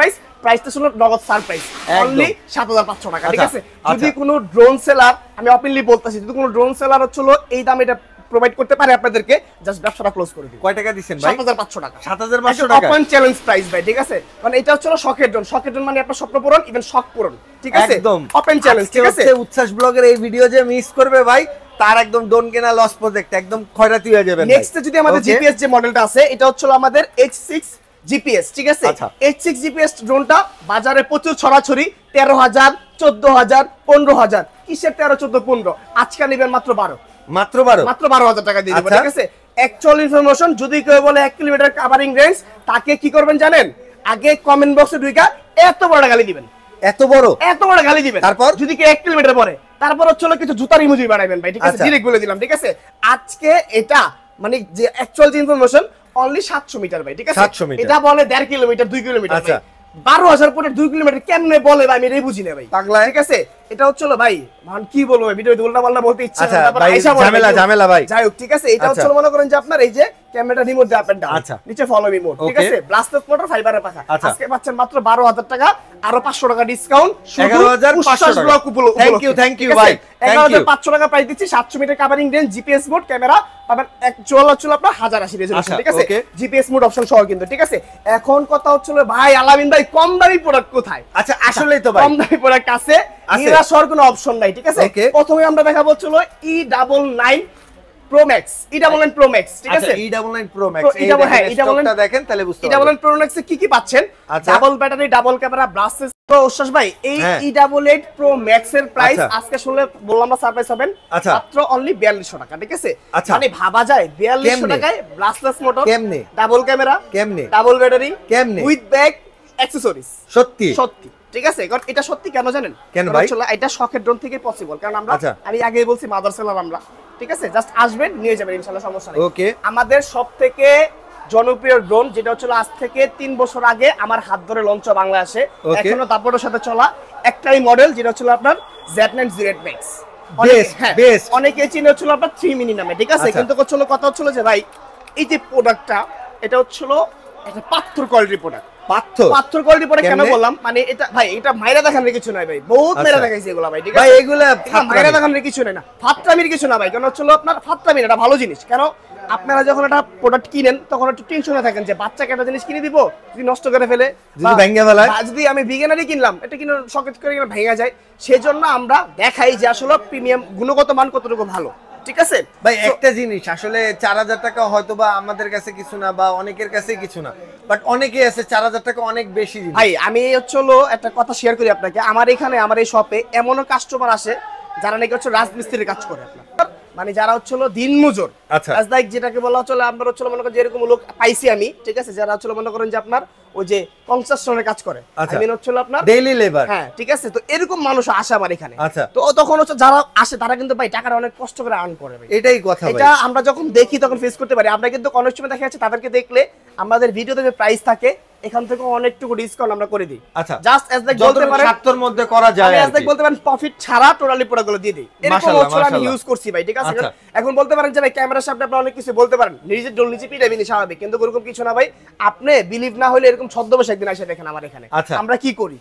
প্রাইসটা ছিল নগদ সারপ্রাইজ, অনলি 7500 টাকা। ঠিক আছে, যদি কোনো ড্রোন সেলার, আমি ওপেনলি বলতাছি, যদি কোনো ড্রোন সেলার হচ্ছিল এই দাম এটা প্রোভাইড করতে পারে আপনাদেরকে, জাস্ট ব্যবসাটা ক্লোজ করে দিই। কয় টাকা দিবেন ভাই? 7500 টাকা। 7500 টাকা ওপেন চ্যালেঞ্জ প্রাইস ভাই। ঠিক আছে, মানে এটা হচ্ছে শখের ড্রোন, শখের ড্রোন মানে আপনার স্বপ্ন পূরণ, ইভেন শখ পূরণ। ঠিক আছে, একদম ওপেন চ্যালেঞ্জ। ঠিক আছে, উচ্ছ্বাস ব্লগের এই ভিডিও যে মিস করবে ভাই, তার একদম ডোন কেনা লস প্রজেক্ট একদম খয়রাতি হয়ে যাবে। নেক্সট যদি আমাদের জিপিএস যে মডেলটা আছে এটা হচ্ছে আমাদের H6 জিপিএস। ঠিক আছে, H6 জিপিএস ড্রোনটা বাজারে প্রচুর ছড়াছড়ি, 13000, 14000, 15000। কিসের 13, 14, 15? আজকে নেবেন মাত্র 12, মাত্র 12000 টাকা দিয়ে দেব। ঠিক আছে, অ্যাকচুয়াল ইনফরমেশন, যদি কেউ বলে 1 কিলোমিটার কভারিং রেঞ্জ, তাকে কি করবেন জানেন? আগে কমেন্ট বক্সে ঢুকা এত বড় গালি দিবেন, এত বড় গালি দিবেন। তারপর যদি কেউ 1 কিলোমিটার পরে, তারপর হচ্ছে কিছু জুতার ইমোজি বানাবেন ভাই। ঠিক আছে, ডিরেক্ট বলে দিলাম। ঠিক আছে, আজকে এটা মানে যে অ্যাকচুয়াল যে ইনফরমেশন অনলি 700 মিটার ভাই। ঠিক আছে, এটা বলে 1.5 কিলোমিটার, 2 কিলোমিটার। আচ্ছা, 12000 ফুটের 2 কিলোমিটার কেমনে বলে ভাই? আমি এটাই বুঝি না ভাই, পাগলা। ঠিক আছে, এটা হচ্ছিল ভাই, মান কি বলবো ভাই, ভিডিওতে উল্টা পাল্টা বলতে ইচ্ছা না, তারপর আইসা বলে ঝামেলা ভাই। যাই হোক, ঠিক আছে, এটা হচ্ছিল মনে করেন যে আপনার এই যে ক্যামেরাটা রিমোট দিয়ে আপ এন্ড ডাউন, নিচে ফলো মি মোড। ঠিক আছে, ব্লাস্টলেস মোটর, ফাইবারের পাখা। আজকে পাচ্ছেন মাত্র 12000 টাকা, আরো 500 টাকা ডিসকাউন্ট, 11500 টাকা। থ্যাংক ইউ ভাই, 11500 টাকা প্রাইস দিচ্ছি। 700 metre covering range, GPS mode, camera পাবেন অ্যাকচুয়াল হচ্ছিল আপনার 1080 রেজোলিউশন। ঠিক আছে, জিপিএস মোড অপশন সহ কিন্তু। ঠিক আছে, এখন কথা হচ্ছিল ভাই আলামিন ভাই কম দামি প্রোডাক্ট কোথায়? আচ্ছা, আসলেই তো ভাই কম দামি প্রোডাক্ট আছে, নিরাশ হওয়ার কোনো অপশন নাই। ঠিক আছে, প্রথমে আমরা দেখাবো হচ্ছিল E99 Pro Max, E99 Pro Max। ঠিক আছে, E99 Pro Max, এই স্টকটা দেখেন তাহলে বুঝতে পারবেন। E99 Pro Max এ কি কি পাচ্ছেন? Double battery, double camera, ব্লাস্টলেস। তো ওস্তাদ ভাই, এই E88 Pro Max এর প্রাইস আজকে শুনলে বললাম না সারপ্রাইজ হবেন, মাত্র অনলি 4200 টাকা। ঠিক আছে, মানে ভাবা যায় 4200 টাকায় ব্লাস্টলেস মোটর, কেমনে ডাবল ক্যামেরা, কেমনে ডাবল ব্যাটারি, কেমনে উইথ ব্যাগ অ্যাকসেসরিজ। সত্যি সত্যি। ঠিক আছে, কারণ এটা সত্যি কেন জানেন? কেন ভাই? এটা শখের ড্রোন থেকে পসিবল, কারণ আমরা আমি আগেই বলছি মাদার সেলার আমরা। ঠিক আছে, জাস্ট আসবেন নিয়ে যাবেন, ইনশাআল্লাহ সমস্যা নেই। ওকে, আমাদের সবথেকে জনপ্রিয় ড্রোন যেটা হচ্ছে আজ থেকে 3 বছর আগে আমার হাত ধরে লঞ্চ বাংলাদেশে, এখনো দাপটের সাথে চলা একটাই মডেল, যেটা হচ্ছে আপনার Z908 Max। অনেকে চিনে হচ্ছিল আপনার 3 মিনি নামে। ঠিক আছে, কিন্তু হচ্ছিল কথা হচ্ছিল যে ভাই এই যে প্রোডাক্টটা, এটা হচ্ছিল একটা পাথর কোয়ালিটি প্রোডাক্ট। পাথর কোয়ালিটি প্রোডাক্ট কেন বললাম? মানে এটা ভাই, এটা মাইরা দেখানোর কিছু নাই ভাই, বহুত মাইরা দেখাইছে এগুলা ভাই। ঠিক আছে ভাই, এগুলা মাইরা দেখানোর কিছু নাই, না ফাত্রামির কিছু না ভাই। কারণ হচ্ছিল আপনার ফাত্রামি এটা ভালো জিনিস। কেন আপনারা যখন একটা প্রোডাক্ট কিনেন তখন একটু টেনশনে থাকেন যে বাচ্চাকে একটা জিনিস কিনে দিব, যদি নষ্ট করে ফেলে, যদি ভেঙে ফেলে, যদি আমি বিগিনারই কিনলাম এটা কিনে শকেট করে ভেঙে যায়, সেজন্য আমরা দেখাই যে আসলে প্রিমিয়াম গুণগত মান কতটুকু ভালো। ঠিক আছে ভাই, একটা জিনিস আসলে 4000 টাকা হয়তো বা আমাদের কাছে কিছু না, বা অনেকের কাছে কিছু না, বাট অনেকেই আছে 4000 টাকা অনেক বেশি জিনিস। ভাই আমি হচ্ছিল একটা কথা শেয়ার করি আপনাকে, আমার এখানে আমার এই শপে এমনও কাস্টমার আসে যারা নাকি হচ্ছে রাজমিস্ত্রির কাজ করে, আপনার মানে যারা হচ্ছিল দিনমজুর। আচ্ছা, যেটাকে বলা হচ্ছিল আমরা হচ্ছিল মনে করেন যে এরকম লোক পাইছি আমি। ঠিক আছে, যারা হচ্ছিল মনে করেন যে আপনার ওই যে কনস্ট্রাকশনের কাজ করে, আমি হচ্ছিল আপনার ডেইলি লেবার। হ্যাঁ, ঠিক আছে, তো এরকম মানুষ আসে আমার এখানে। তো তখন হচ্ছে যারা আসে তারা কিন্তু ভাই টাকাটা অনেক কষ্ট করে আর্ন করে ভাই, এটাই কথা। এটা আমরা যখন দেখি তখন ফেস করতে পারি। আমরা কিন্তু অনেক সময় দেখা যাচ্ছে তাদেরকে দেখলে আমাদের ভিডিওতে যে প্রাইস থাকে এখান থেকে অনেকটু ডিসকাউন্ট আমরা করে দিই। আচ্ছা, জাস্ট এজ লাইক বলতে পারেন 70 মধ্যে করা যায়, এজ লাইক বলতে পারেন প্রফিট ছাড়া টোটালি প্রোডাক্টগুলো দিয়ে দিই। এরকম হচ্ছে আমি ইউজ করছি ভাই। ঠিক আছে, এখন বলতে পারেন যে ভাই ক্যামেরার সামনে আপনি অনেক কিছু বলতে পারেন, নিজের ডোল নিজে পিটাবেন স্বাভাবিক, কিন্তু এরকম কিছু না ভাই। আপনি বিলিভ না হলে এরকম ছদ্মবেশ একদিন এসে দেখেন আমার এখানে আমরা কি করি।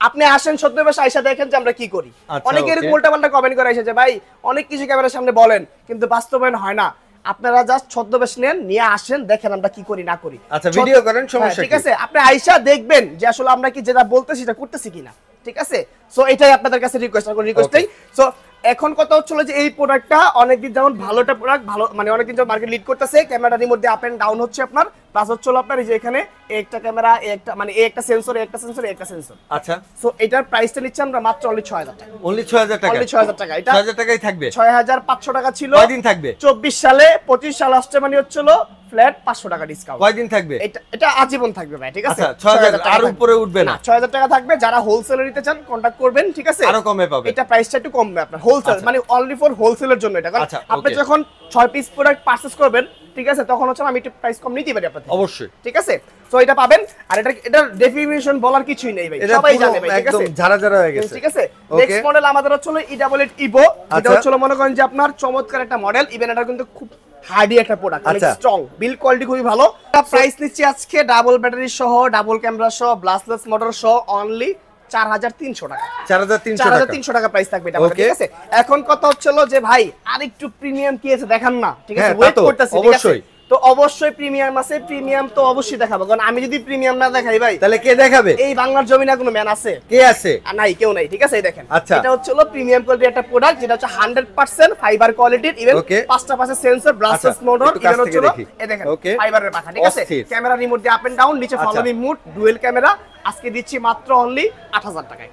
আপনি আসেন ছদ্মবেশ আইসা দেখেন যে আমরা কি করি। অনেকে এরকম উল্টাপাল্টা কমেন্ট করে এসে যে ভাই অনেক কিছু ক্যামেরার সামনে বলেন কিন্তু বাস্তবায়ন হয় না। আপনারা জাস্ট ছদ্মবেশ নেন, নিয়ে আসেন, দেখেন আমরা কি করি না করি। আচ্ছা, ভিডিও করেন, সমস্যা ঠিক আছে। আপনি আইসা দেখবেন যে আসলে আমরা কি যেটা বলতেছি সেটা করতেছি কিনা। ঠিক আছে। সো এটাই আপনাদের কাছে রিকোয়েস্ট, আর কোনো রিকোয়েস্ট নেই। সো এখন কথা হচ্ছিল যে এই প্রোডাক্টটা অনেকদিন যেমন ভালোটা প্রোডাক্ট ভালো মানে অনেকদিন যেমন মার্কেট লিড করতেছে, ক্যামেরার মধ্যে আপ এন্ড ডাউন হচ্ছে আপনার, প্লাস হচ্ছিল আপনার এই যে এখানে একটা ক্যামেরা, একটা মানে একটা সেন্সর, একটা সেন্সর, একটা সেন্সর। আচ্ছা, সো এটার প্রাইসটা নিচ্ছি আমরা মাত্র অনলি 6000 টাকা। অনলি 6000 টাকা, অনলি 6000 টাকা। এটা 6000 টাকাই থাকবে। 6500 টাকা ছিল। কয়দিন থাকবে? 24 সালে, 25 সালে আসছে মানে হচ্ছিল ফ্ল্যাট 500 টাকা ডিসকাউন্ট। কয়দিন থাকবে? এটা আজীবন থাকবে ভাই, ঠিক আছে। আচ্ছা, 6000 আর উপরে উঠবে না। 6000 টাকা থাকবে। যারা হোলসেলে নিতে চান কন্টাক্ট করবেন, ঠিক আছে। আরো কমে পাবে। এটা প্রাইসটা একটু কমবে আপনার হোলসেল, মানে অনলি ফর হোলসেলের জন্য এটা। কারণ আপনি যখন 6 পিস প্রোডাক্ট পারচেজ করবেন, ঠিক আছে, তখন হচ্ছে আমি একটু প্রাইস কম নিতে পারি আপনাদের, অবশ্যই, ঠিক আছে। সো এটা পাবেন। আর এটা ডেফিনিশন বলার কিছুই নেই ভাই, সবাই জানে ভাই, ঠিক আছে, একদম ঝাড়া হয়ে গেছে, ঠিক আছে। নেক্সট মডেল আমাদের হচ্ছে E88 ইভো। এটা হচ্ছে মনে করেন যে আপনার চমৎকার একটা মডেল। ইভেন এটা কিন্তু খুব হার্ডি একটা প্রোডাক্ট, অনেক স্ট্রং, বিল্ড কোয়ালিটি খুবই ভালো। প্রাইস নিচ্ছি আজকে ডাবল ব্যাটারি সহ, ডাবল ক্যামেরা সহ, ব্লাস্টলেস মোটর সহ অনলি 4300 টাকা। 4300 টাকা প্রাইস থাকবে এটা, ঠিক আছে। এখন কথা হচ্ছিল যে ভাই আরেকটু প্রিমিয়াম কি আছে দেখান না, ঠিক আছে, ওয়েট করতেছি, ঠিক আছে। তো অবশ্যই প্রিমিয়াম আছে, প্রিমিয়াম তো অবশ্যই দেখাবো, কারণ আমি যদি প্রিমিয়াম না দেখাই ভাই তাহলে কে দেখাবে? এই বাংলার জমিনে কোনো ম্যান আছে? কে আছে? নাই, কেউ নাই, ঠিক আছে। এই দেখেন, এটা হচ্ছে প্রিমিয়াম কোয়ালিটির একটা প্রোডাক্ট, যেটা হচ্ছে 100% ফাইবার কোয়ালিটির, ইভেন 5টা পাশে সেন্সর, ব্লাস্টলেস মোটর, ইভেন হচ্ছে এই দেখেন ফাইবারের পাখা, ঠিক আছে। ক্যামেরা রিমোট দিয়ে আপ এন্ড ডাউন, নিচে follow me mode, dual camera. আজকে দিচ্ছি মাত্র অনলি 8000 টাকায়।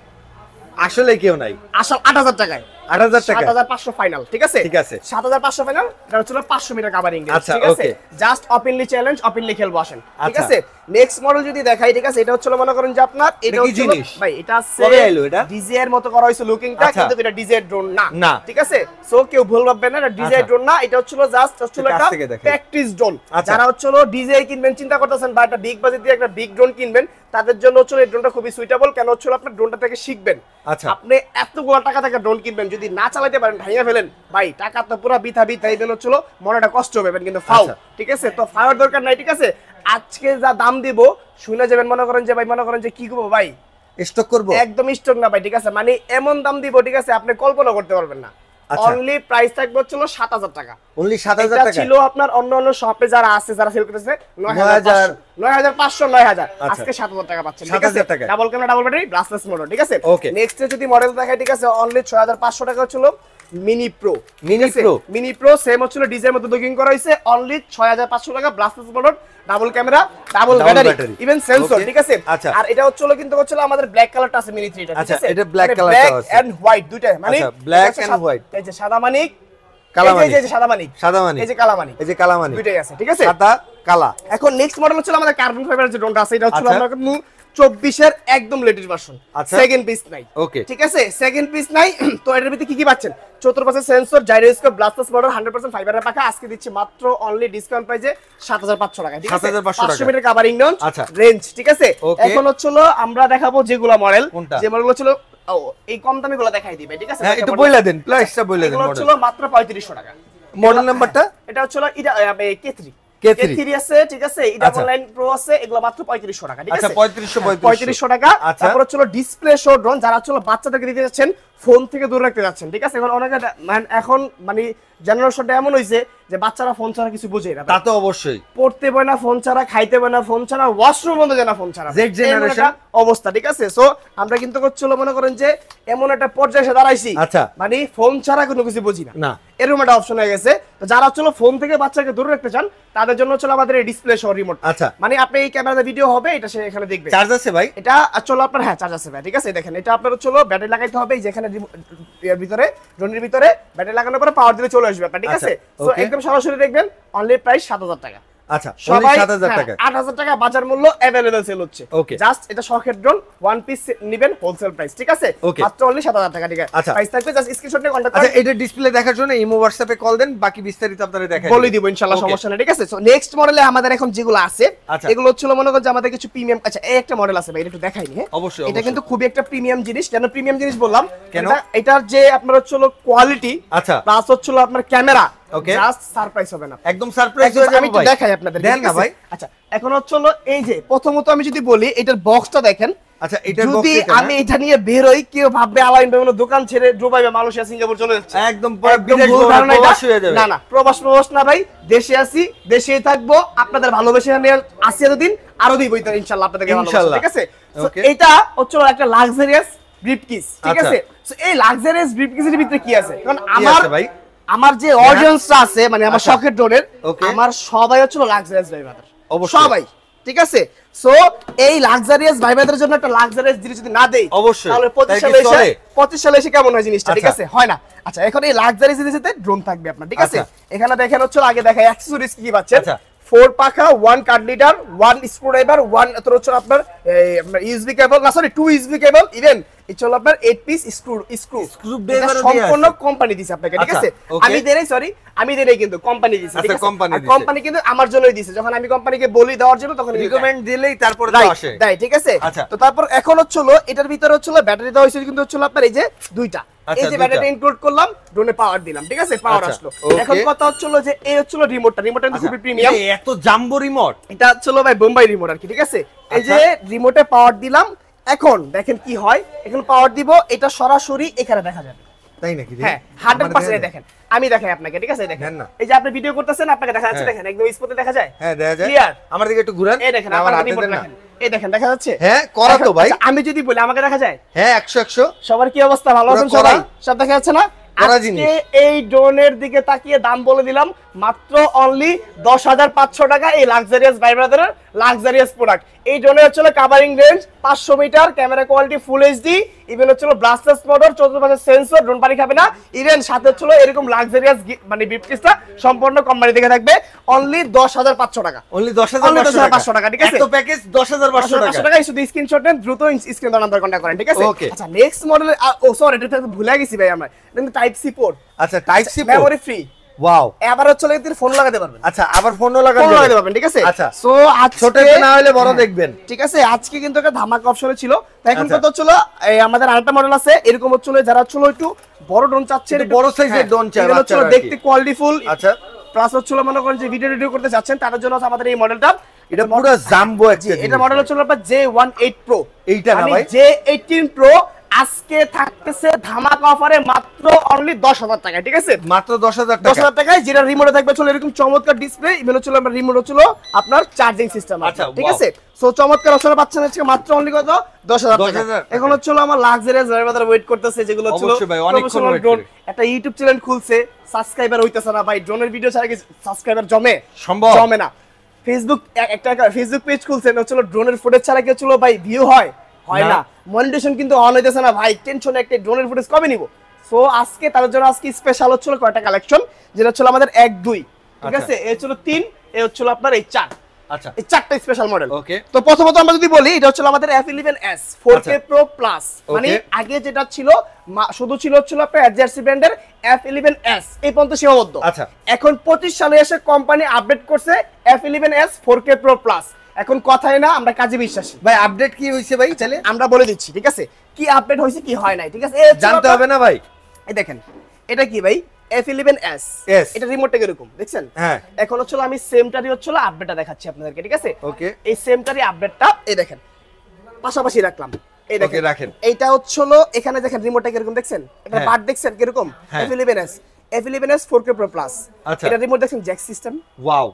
আসলে কেউ নাই, আসল 8000 টাকায়, 8000 টাকা, 7500 ফাইনাল, ঠিক আছে, ঠিক আছে। 7500 ফাইনাল। এটা হচ্ছে 500 মিটার কভারিং, ঠিক আছে। জাস্ট ওপেনলি চ্যালেঞ্জ, ওপেনলি খেলবো আসেন, ঠিক আছে। নেক্সট মডেল যদি দেখাই, ঠিক আছে, এটা হচ্ছে মনে করেন যে আপনার এটা হচ্ছে ভাই এটা কবে এলো? এটা ডিজে এর মতো করা হইছে লুকিংটা, কিন্তু এটা ডিজে ড্রোন না, ঠিক আছে। সো কেউ ভুল ভাববেন না, এটা ডিজে ড্রোন না, এটা হচ্ছে জাস্ট একটা প্র্যাকটিস ড্রোন। যারা হচ্ছে ডিজে কিনবেন চিন্তা করতেছেন বা একটা বিগ বাজেট দিয়ে একটা বিগ ড্রোন কিনবেন, তাদের জন্য হচ্ছে এই ড্রোনটা খুবই সুইটেবল। কেন হচ্ছে আপনার ড্রোনটা থেকে শিখবেন। আপনি এতগুলো টাকা থেকে ড্রোন কিনবেন, যদি না চালাতে পারেন, ভাইয়া ফেলেন ভাই, টাকা তো পুরো বিথা ইভেন হচ্ছিল মনেটা কষ্ট পাবেন, কিন্তু ফাউ, ঠিক আছে। তো ফাওয়ার দরকার নাই, ঠিক আছে। আজকে যা দাম দিব শুনে যাবেন, মনে করেন যে ভাই, মনে করেন যে কি করবো ভাই, স্টক করবো, একদম স্টক না ভাই, ঠিক আছে। মানে এমন দাম দিব, ঠিক আছে, আপনি কল্পনা করতে পারবেন না। অনলি প্রাইস থাকবে হচ্ছিল 7000 টাকা, অনলি 7000 টাকা ছিল। আপনার অন্য শপে যারা আছে, যারা সেল করতেছে 9000 9500 9000, আজকে 7000 টাকা পাচ্ছেন, ঠিক আছে। Double camera, double battery, brushless motor, ঠিক আছে। নেক্সট যদি মডেল দেখাই, ঠিক আছে, অনলি 6500 টাকা ছিল মিনি প্রো, সেম হচ্ছিল ডিজাইনের মতো লুকিং করা হইছে, অনলি 6500 টাকা, ব্লাস্টলেস motor, double camera, double battery, even sensor, ঠিক আছে। আর এটা হচ্ছিল কিন্তু হচ্ছিল আমাদের ব্ল্যাক কালারটা আছে মিনি 3টা, ঠিক আছে। এটা ব্ল্যাক কালারটা আছে, ব্ল্যাক এন্ড হোয়াইট দুইটা, মানে ব্ল্যাক এন্ড হোয়াইট, এই যে সাদা মানিক, কালা মানিক, এই যে সাদা মানিক, এই যে কালা মানিক, এই যে কালা মানিক, দুইটাই আছে, ঠিক আছে, সাদা কালা। এখন নেক্সট মডেল হচ্ছিল আমাদের কার্বন ফাইবারের যে ড্রোনটা আছে, এটা হচ্ছিল আমরা 24 এর একদম লেটেস্ট ভার্সন, সেকেন্ড পিস নাই, ঠিক আছে, সেকেন্ড পিস নাই। তো এটার ভিতরে কি পাচ্ছেন? 14% সেন্সর, জাইরোস্কোপ, ব্লাস্টলেস মোটর, 100% ফাইবারের পাখা। আজকে দিচ্ছি মাত্র অনলি ডিসকাউন্ট প্রাইসে 7500 টাকা, ঠিক আছে। 500 মিটার কভারিং রেঞ্জ, ঠিক আছে। এখন হচ্ছিল আমরা দেখাবো যেগুলা মডেল, যে মডেলগুলো ছিল এই কম দামি গুলো দেখাই দিবে, ঠিক আছে। হ্যাঁ, একটু বইলা দেন, প্রাইসটা বইলা দেন। মডেল ছিল মাত্র 3500 টাকা। মডেল নাম্বারটা এটা হচ্ছিল K3 আছে, ঠিক আছে। E9 Pro আছে, এগুলো মাত্র 3500 টাকা, ঠিক আছে। আচ্ছা, 3500 টাকা। তারপর হচ্ছে ডিসপ্লে শো ড্রোন, যারা হচ্ছে বাচ্চাদেরকে দিতে যাচ্ছেন, ফোন থেকে দূরে রাখতে যাচ্ছেন, ঠিক আছে। এখন অনেকে এখন মানে জেনারেশনটা এমন হইছে যে বাচ্চারা ফোন ছাড়া কিছু বুঝে না। তা তো অবশ্যই, পড়তে পারে না ফোন ছাড়া, খাইতে পারে না ফোন ছাড়া, ওয়াশরুম বন্ধ যায় না ফোন ছাড়া, জেড জেনারেশন অবস্থা, ঠিক আছে। সো আমরা কিন্তু করছিল মনে করেন যে এমন একটা পর্যায়ে এসে দাঁড়াইছি, মানে ফোন ছাড়া কোনো কিছু বুঝি না, এরকম একটা অপশন হয়ে গেছে। তো যারা হচ্ছে ফোন থেকে বাচ্চাকে দূরে রাখতে চান, তাদের জন্য হচ্ছে আমাদের এই ডিসপ্লে সহ রিমোট। আচ্ছা, মানে আপনি এই ক্যামেরাতে ভিডিও হবে, এটা সে এখানে দেখবে। চার্জ আছে ভাই? এটা চলো আপনার, হ্যাঁ চার্জ আছে ভাই, ঠিক আছে। দেখেন, এটা আপনার হচ্ছে ব্যাটারি লাগাইতে হবে, যেখানে এর ভিতরে ড্রোনের ভিতরে ব্যাটারি লাগানোর পরে পাওয়ার দিলে চলে আসবে আপনার, ঠিক আছে। সো একদম সরাসরি দেখবেন, অনলি প্রাইস 7000 টাকা। আচ্ছা, সবাই 7000 টাকা, 8000 টাকা বাজার মূল্য अवेलेबल সেল হচ্ছে। জাস্ট এটা শখের ড্রোন, ওয়ান পিস নেবেন হোলসেল প্রাইস, ঠিক আছে, মাত্র অনলি 7000 টাকা, ঠিক আছে। প্রাইস থাকবে, জাস্ট স্ক্রিনশট নিয়ে কন্টাক্ট করুন। আচ্ছা, এটা ডিসপ্লে দেখার জন্য ইমো হোয়াটসঅ্যাপে কল দেন, বাকি বিস্তারিত আপনাদের দেখাই বলে দিব ইনশাআল্লাহ, সমস্যা নেই, ঠিক আছে। সো নেক্সট মডেলে আমাদের এখন যেগুলো আছে, এগুলো হচ্ছিল মনে করেন যে আমাদের কিছু প্রিমিয়াম। আচ্ছা, এই একটা মডেল আছে ভাই, এটা একটু দেখাইনি। হ্যাঁ, অবশ্যই, এটা কিন্তু খুবই একটা প্রিমিয়াম জিনিস। কেন প্রিমিয়াম জিনিস বললাম? এটার যে আপনার হচ্ছিল কোয়ালিটি, আচ্ছা, প্লাস হচ্ছিল আপনার ক্যামেরা, জাস্ট সারপ্রাইজ হবে না, একদম সারপ্রাইজ হয়ে যাবে। আমি একটু দেখাই আপনাদের, দেন না ভাই। আচ্ছা, এখন হচ্ছিল এই যে প্রথমত আমি যদি বলি এটার বক্সটা দেখেন। আচ্ছা, এটার বক্স, যদি আমি এটা নিয়ে বের হই, কেউ ভাববে আলাইন ভাই দোকান ছেড়ে দুবাই বা মালয়েশিয়া সিঙ্গাপুর চলে যাচ্ছে, একদম বিদেশ প্রবাস হয়ে যাবে। না না, প্রবাস না ভাই, দেশে আছি, দেশেই থাকবো, আপনাদের ভালোবেসে নিয়ে আসি এতদিন, আরো দিব ইনশাআল্লাহ আপনাদেরকে ভালোবাসা, ঠিক আছে। এটা হচ্ছিল একটা লাক্সারিয়াস ব্রিফকেস, ঠিক আছে? সো এই লাক্সারিয়াস ব্রিফকেসের ভিতরে কি আছে? কারণ আমার যে অডিয়েন্সটা আছে মানে আমার শখের ড্রোনের, আমার সবাই হচ্ছে লাক্সারিয়াস ভাই ব্রাদার, সবাই, ঠিক আছে? সো এই লাক্সারিয়াস ভাই ব্রাদারের জন্য একটা লাক্সারিয়াস জিনিস যদি না দেই তাহলে 25 সালে এসে কেমন হয় জিনিসটা, ঠিক আছে? হয় না। আচ্ছা, এখন এই লাক্সারিয়াস জিনিসেতে ড্রোন থাকবে আপনার, ঠিক আছে? এখানে দেখেন হচ্ছে আগে দেখাই অ্যাকসেসরিজ কি পাচ্ছেন। 4 পাখা, 1 কাট লিডার, 1 স্ক্রুড্রাইভার, 1 এত হচ্ছে আপনার ইউএসবি কেবল, না সরি 2 ইউএসবি কেবল, ইভেন এটা হলো আপনার 8 পিস স্ক্রুড্রাইভার সম্পূর্ণ কোম্পানি দিছে আপনাকে, ঠিক আছে? আমি দেই কিন্তু কোম্পানি দিছে, ঠিক আছে? কোম্পানি কিন্তু আমার জন্যই দিছে, যখন আমি কোম্পানিকে বলি দেওয়ার জন্য তখন রিকমেন্ড দিলেই তারপরে তো আসে, তাই, ঠিক আছে? তো তারপর এখন হচ্ছে এটার ভিতরে হচ্ছে ব্যাটারি দেওয়া হয়েছে কিন্তু হচ্ছে আপনার এই যে দুইটা, এই যে ব্যাটারিটা ইনক্লুড করলাম, ড্রোনে পাওয়ার দিলাম, ঠিক আছে? পাওয়ার আসলো। এখন কথা হচ্ছে যে এই হচ্ছে রিমোটটা কিন্তু খুবই প্রিমিয়াম, এত জাম্বো রিমোট, এটা হচ্ছে ভাই বোম্বাই রিমোট আর কি, ঠিক আছে? এই যে রিমোটে পাওয়ার দিলাম, এখন দেখেন কি হয়, এখন পাওয়ার দিব, এটা সরাসরি এখানে দেখা যাবে, তাই নাকি? হ্যাঁ 100% দেখেন, আমি দেখাই আপনাকে, ঠিক আছে? দেখেন এই যে আপনি ভিডিও করতেছেন, আপনাকে দেখা যাচ্ছে, দেখেন একদম স্পটে দেখা যায়, হ্যাঁ দেখা যায়, ক্লিয়ার। আমার দিকে একটু ঘুরান, এই দেখেন আমার রিমোট দেখেন, এই দেখেন দেখা যাচ্ছে, হ্যাঁ করা তো ভাই। আমি যদি বলি আমাকে দেখা যায়, হ্যাঁ 100 সবার কি অবস্থা? ভালো আছেন সবাই? সব দেখা যাচ্ছে না? আজকে এই ড্রোনের দিকে তাকিয়ে দাম বলে দিলাম, মাত্র অনলি 10,500 টাকা, এই লাক্সারিয়াস ভাই ব্রাদারের লাক্সারিয়াস প্রোডাক্ট। এই ড্রোনের হচ্ছে কাভারিং রেঞ্জ 500 মিটার, camera quality full HD, even হচ্ছে ব্লাস্টার্স মোটর, 14 পাশে সেন্সর, ড্রোন পানি খাবে না, ইভেন সাথে হচ্ছে এরকম লাক্সারিয়াস মানে ব্রিফকেসটা সম্পূর্ণ কোম্পানি থেকে থাকবে, অনলি 10,500 টাকা, অনলি 10,500 টাকা, ঠিক আছে? এত প্যাকেজ 10,500 টাকা। শুধু স্ক্রিনশট নেন, দ্রুত স্ক্রিন নাম্বার কন্টাক্ট করেন, ঠিক আছে? আচ্ছা, নেক্সট মডেল, ও সরি এটা ভুলে গেছি ভাই, আমরা কিন্তু টাইপ সি পোর্ট, আচ্ছা type C port, memory free, wow. এবার হচ্ছে ফোন লাগাতে পারবেন, আচ্ছা আবার ফোনও লাগাতে পারবেন, ঠিক আছে? আচ্ছা, সো আজকে ছোট না হলে বড় দেখবেন, ঠিক আছে? আজকে কিন্তু একটা ধামাকা অপশনে ছিল, তাই এখন কত হচ্ছে আমাদের আরেকটা মডেল আছে এরকম হচ্ছে, যারা হচ্ছে একটু বড় ড্রোন চাচ্ছেন, বড় সাইজের ড্রোন চাই, বাচ্চারা দেখতে কোয়ালিটিফুল, আচ্ছা, প্লাস হচ্ছে মনে করেন যে ভিডিও করতে যাচ্ছেন তাদের জন্য আমাদের এই মডেলটা, এটা পুরো জাম্বো একটা, এটা মডেল হচ্ছে আপনার J18 Pro, এইটা না ভাই J18 Pro আজকে থাকতেছে ধামাকা অফারে মাত্র অনলি 10,000 টাকা, ঠিক আছে? মাত্র 10,000 টাকায়, যেটা রিমোটে থাকবে এরকম চমৎকার ডিসপ্লে, ইভেন হচ্ছে আমরা রিমোট হচ্ছে আপনার চার্জিং সিস্টেম, আচ্ছা, ঠিক আছে? সো চমৎকার অপশন পাচ্ছেন আজকে মাত্র অনলি কত? 10,000 টাকা। এখন হচ্ছে আমার লাক্সারিয়াস ড্রাইভার ওয়েট করতেছে, যেগুলো হচ্ছে প্রফেশনাল ড্রোন, একটা ইউটিউব চ্যানেল খুলছে, সাবস্ক্রাইবার হইতেছে না ভাই, ড্রোনের ভিডিও ছাড়া কি সাবস্ক্রাইবার জমে না? ফেসবুক একটা ফেসবুক পেজ খুলছে, হচ্ছে ড্রোনের ফুটেজ ছাড়া কি হচ্ছে ভাই ভিউ হয় না, মনিটাইজেশন কিন্তু অন হইতেছে না ভাই, টেনশনে একটা ড্রোনের ফুটেজ কবে নিব? সো আজকে তার জন্য আজকে স্পেশাল হচ্ছে কয়টা কালেকশন, যেটা হচ্ছে আমাদের 1 2, ঠিক আছে? এই হচ্ছে 3, এই হচ্ছে আপনার এই 4, আচ্ছা এই চারটা স্পেশাল মডেল। ওকে, তো প্রথমত আমরা যদি বলি এটা হচ্ছে আমাদের F11s 4K Pro Plus, মানে আগে যেটা ছিল শুধু ছিল হচ্ছে আপনার এডজার্সি ব্র্যান্ডের F11s, এই পর্যন্ত সীমাবদ্ধ। আচ্ছা, এখন 25 সালে এসে কোম্পানি আপডেট করছে F11s 4K Pro Plus, এখন কথাই না, আমরা কাজে বিশ্বাসী। ভাই আপডেট কি হইছে ভাই? তাহলে আমরা বলে দিচ্ছি, ঠিক আছে? কি আপডেট হইছে কি হয় নাই, ঠিক আছে? জানতে হবে না ভাই? এই দেখেন এটা কি ভাই, F11s, এটা রিমোটটা এরকম দেখছেন, হ্যাঁ। এখন হচ্ছে আমি সেমটারই হচ্ছে আপডেটটা দেখাচ্ছি আপনাদেরকে, ঠিক আছে? ওকে, এই সেমটারই আপডেটটা এই দেখেন পাশাপাশি রাখলাম, এই দেখেন রাখেন, এইটা হচ্ছে এখানে দেখেন রিমোটটা কিরকম দেখছেন, এটা বাট দেখছেন কিরকম, F11s 4K Pro Plus, এটা রিমোট দেখেন জ্যাক সিস্টেম, ওয়াও।